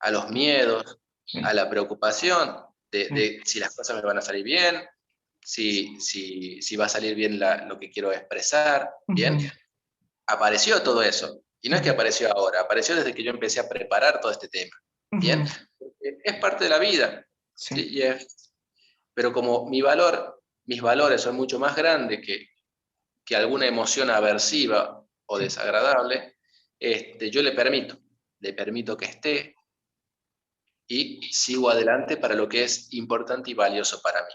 a los miedos, a la preocupación de si las cosas me van a salir bien, si va a salir bien lo que quiero expresar, ¿bien? Apareció todo eso. Y no es que apareció ahora, apareció desde que yo empecé a preparar todo este tema, ¿bien? Porque es parte de la vida, ¿sí? Pero como mis valores son mucho más grandes que alguna emoción aversiva o desagradable, yo le permito que esté y sigo adelante para lo que es importante y valioso para mí.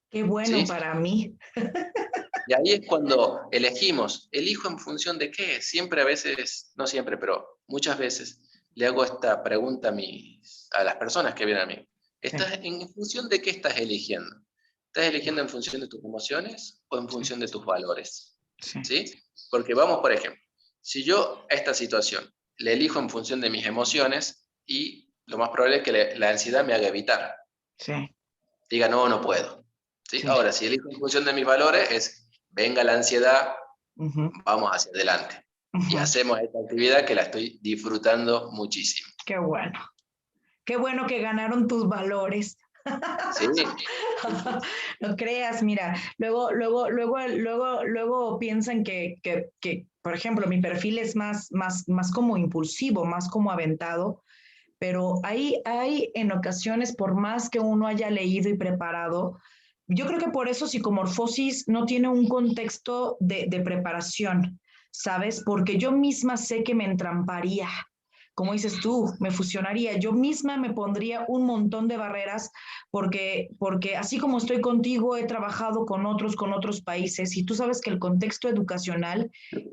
Qué bueno, ¿sí? Para mí. Y ahí es cuando elijo en función de qué. Siempre a veces, no siempre, pero muchas veces le hago esta pregunta a las personas que vienen a mí. ¿En función de qué estás eligiendo? ¿Estás eligiendo en función de tus emociones o en función de tus valores? ¿Sí? Porque vamos, por ejemplo, si yo a esta situación le elijo en función de mis emociones y lo más probable es que la ansiedad me haga evitar. Diga, no puedo. ¿Sí? Ahora, si elijo en función de mis valores, venga la ansiedad, vamos hacia adelante. Y hacemos esta actividad que la estoy disfrutando muchísimo. Qué bueno. Qué bueno que ganaron tus valores. Sí. No creas, mira, luego piensan que, por ejemplo, mi perfil es más como impulsivo, más como aventado, pero hay en ocasiones, por más que uno haya leído y preparado, yo creo que por eso psicomorfosis no tiene un contexto de preparación, ¿sabes? Porque yo misma sé que me entramparía. como dices tú, me fusionaría. Yo misma me pondría un montón de barreras porque así como estoy contigo, he trabajado con otros países y tú sabes que el contexto educacional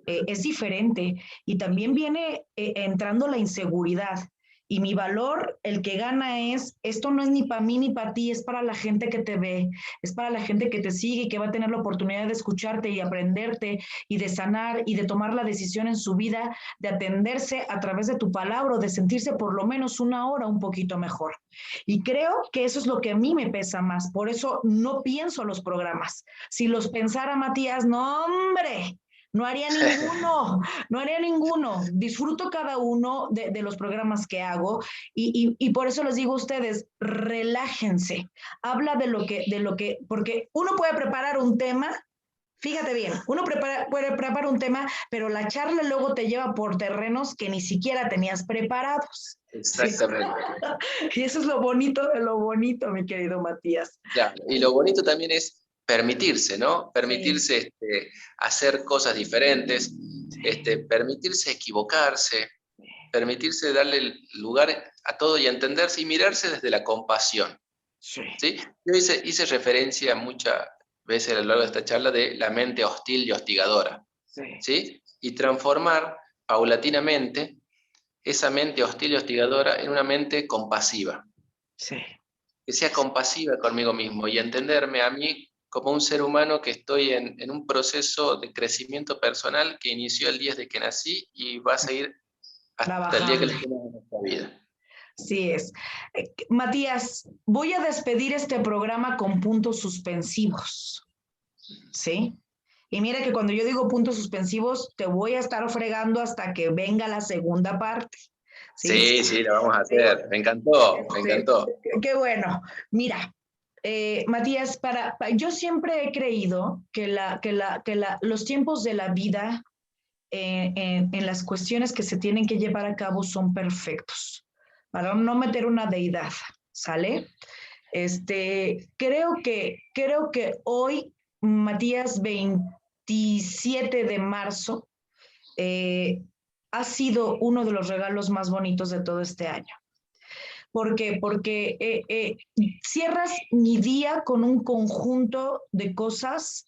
es diferente y también viene entrando la inseguridad. Y mi valor, el que gana es, esto no es ni para mí ni para ti, es para la gente que te ve, es para la gente que te sigue y que va a tener la oportunidad de escucharte y aprenderte y de sanar y de tomar la decisión en su vida de atenderse a través de tu palabra o de sentirse por lo menos una hora un poquito mejor. Y creo que eso es lo que a mí me pesa más, por eso no pienso los programas. Si los pensara Matías, no hombre, no haría ninguno, no haría ninguno. Disfruto cada uno de los programas que hago y por eso les digo a ustedes, relájense. Habla de lo que, porque uno puede preparar un tema. Fíjate bien, uno puede preparar un tema, pero la charla luego te lleva por terrenos que ni siquiera tenías preparados. Exactamente. ¿Sí? Y eso es lo bonito de lo bonito, mi querido Matías. Claro. Y lo bonito también es permitirse, ¿no? Permitirse Sí. hacer cosas diferentes, permitirse equivocarse, permitirse darle lugar a todo y entenderse y mirarse desde la compasión. Sí. ¿Sí? Yo hice referencia muchas veces a lo largo de esta charla de la mente hostil y hostigadora. Sí. ¿Sí? Y transformar paulatinamente esa mente hostil y hostigadora en una mente compasiva. Sí. Que sea compasiva conmigo mismo y entenderme a mí como un ser humano que estoy en un proceso de crecimiento personal que inició el día de que nací y va a seguir hasta el día que Trabajando. estemos en nuestra vida. Sí es. Matías, voy a despedir este programa con puntos suspensivos. ¿Sí? Y mira que cuando yo digo puntos suspensivos, te voy a estar fregando hasta que venga la segunda parte. ¿Sí? Sí, sí, lo vamos a hacer. Me encantó, me encantó. Qué bueno. Mira, Matías, yo siempre he creído que los tiempos de la vida en las cuestiones que se tienen que llevar a cabo son perfectos, para no meter una deidad, ¿sale? Creo que hoy, Matías, 27 de marzo, ha sido uno de los regalos más bonitos de todo este año. ¿Por qué? Porque cierras mi día con un conjunto de cosas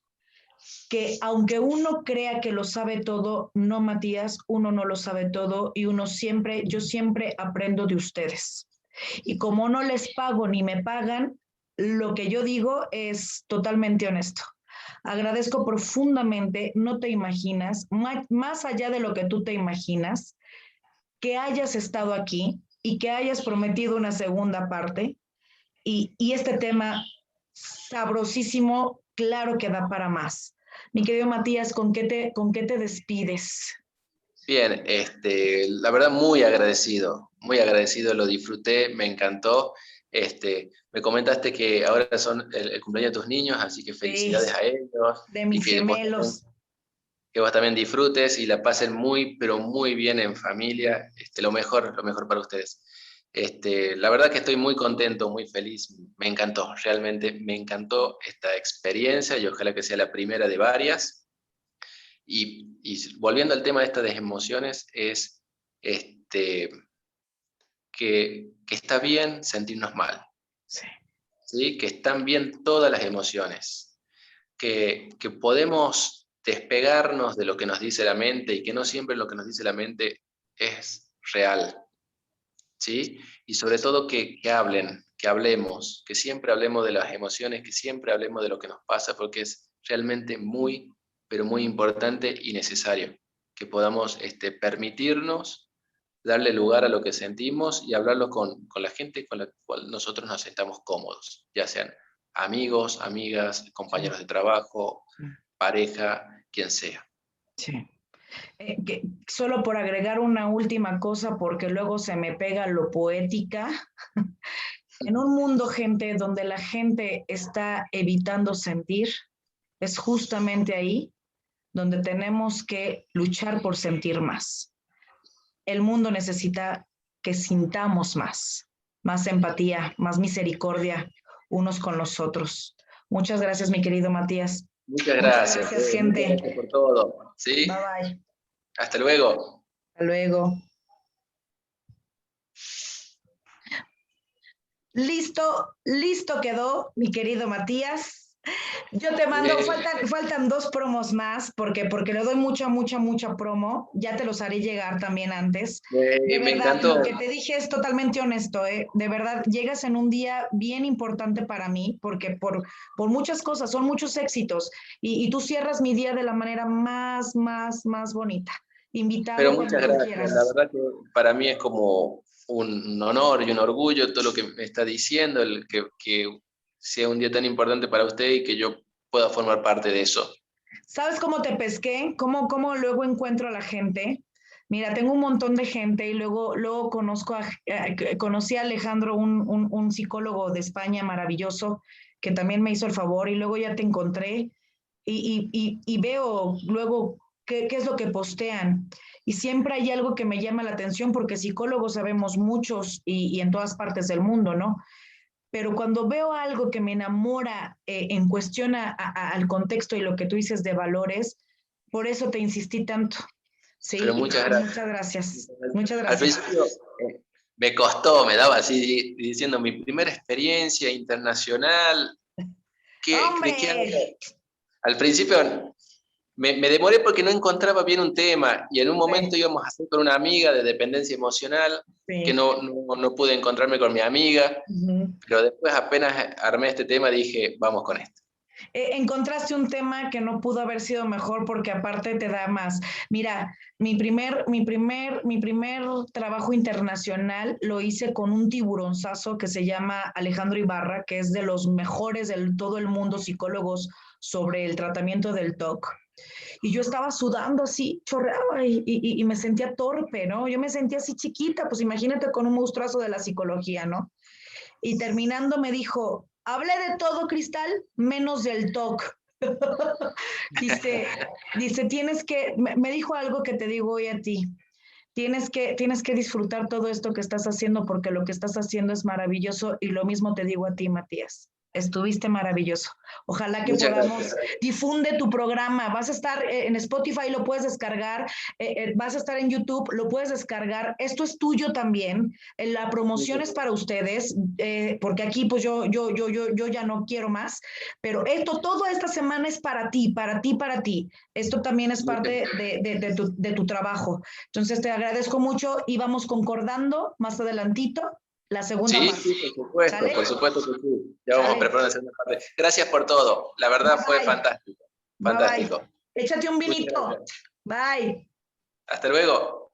que aunque uno crea que lo sabe todo, no, Matías, uno no lo sabe todo y yo siempre aprendo de ustedes. Y como no les pago ni me pagan, lo que yo digo es totalmente honesto. Agradezco profundamente, no te imaginas, más allá de lo que tú te imaginas, que hayas estado aquí y que hayas prometido una segunda parte y este tema sabrosísimo, claro que da para más. Mi querido Matías, ¿con qué te despides? Bien, la verdad muy agradecido, lo disfruté, me encantó. Me comentaste que ahora son el cumpleaños de tus niños, así que felicidades Sí, a ellos de y mis gemelos. que vos también disfrutes y la pasen muy, pero muy bien en familia. Lo mejor para ustedes. La verdad que estoy muy contento, muy feliz, me encantó, realmente me encantó esta experiencia y ojalá que sea la primera de varias. Y volviendo al tema de estas emociones, es que está bien sentirnos mal, Sí. ¿sí? Que están bien todas las emociones, que podemos despegarnos de lo que nos dice la mente y que no siempre lo que nos dice la mente es real, ¿sí? Y sobre todo que hablemos, que siempre hablemos de las emociones, que siempre hablemos de lo que nos pasa, porque es realmente muy, pero muy importante y necesario que podamos permitirnos darle lugar a lo que sentimos y hablarlo con la gente con la cual nosotros nos sentamos cómodos, ya sean amigos, amigas, compañeros de trabajo, pareja, quien sea. Sí. Solo por agregar una última cosa, porque luego se me pega lo poética. En un mundo, gente, donde la gente está evitando sentir, es justamente ahí donde tenemos que luchar por sentir más. El mundo necesita que sintamos más empatía, más misericordia unos con los otros. Muchas gracias, mi querido Matías. Muchas Muchas gracias, gracias, muchas gente. gracias por todo. ¿Sí? Bye bye. Hasta luego. Hasta luego. Listo quedó, mi querido Matías. Yo te mando, faltan 2 promos más, porque le doy mucha promo. Ya te los haré llegar también antes. De Me verdad, encantó. lo que te dije es totalmente honesto, ¿eh? De verdad, llegas en un día bien importante para mí, porque por muchas cosas, son muchos éxitos, y tú cierras mi día de la manera más bonita. Pero Invitado cuando muchas tú gracias. La quieras. verdad que para mí es como un honor y un orgullo todo lo que me está diciendo, que sea un día tan importante para usted y que yo pueda formar parte de eso. ¿Sabes cómo te pesqué? ¿Cómo luego encuentro a la gente? Mira, tengo un montón de gente y luego conocí a Alejandro, un psicólogo de España maravilloso, que también me hizo el favor, y luego ya te encontré y veo luego qué es lo que postean. Y siempre hay algo que me llama la atención, porque psicólogos sabemos muchos y en todas partes del mundo, ¿no? Pero cuando veo algo que me enamora en cuestión al contexto y lo que tú dices de valores, por eso te insistí tanto. Pero Sí, muchas gracias. muchas gracias. Muchas Al gracias. principio me costó, me daba así diciendo mi primera experiencia internacional. ¿De qué ¡Hombre! hablo? Al principio me demoré porque no encontraba bien un tema y en un momento Sí, íbamos a hacer con una amiga de dependencia emocional que sí. no pude encontrarme con mi amiga, Uh-huh. pero después apenas armé este tema dije, vamos con esto. Encontraste un tema que no pudo haber sido mejor, porque aparte te da más. Mira, mi primer trabajo internacional lo hice con un tiburonzazo que se llama Alejandro Ibarra, que es de los mejores de todo el mundo, psicólogos sobre el tratamiento del TOC. Y yo estaba sudando así, chorreaba y me sentía torpe, ¿no? Yo me sentía así chiquita, pues imagínate con un monstruazo de la psicología, ¿no? Y terminando me dijo, hablé de todo, Cristal, menos del TOC. dice, me dijo algo que te digo hoy a ti. Tienes que disfrutar todo esto que estás haciendo, porque lo que estás haciendo es maravilloso, y lo mismo te digo a ti, Matías. Estuviste maravilloso. Ojalá que Muchas podamos, gracias. difunde tu programa. Vas a estar en Spotify, lo puedes descargar. Vas a estar en YouTube, lo puedes descargar. Esto es tuyo también. La promoción es para ustedes, porque aquí pues yo ya no quiero más. Pero toda esta semana es para ti, para ti, para ti. Esto también es parte de tu trabajo. Entonces te agradezco mucho y vamos concordando más adelantito la segunda Sí, parte. sí, ¿Sale? por supuesto que sí. Ya vamos a ¿Sale? preparar la segunda parte. Gracias por todo. La verdad fue Bye bye. fantástico. Bye bye. Fantástico. Échate un Muchas vinito. gracias. Bye. Hasta luego.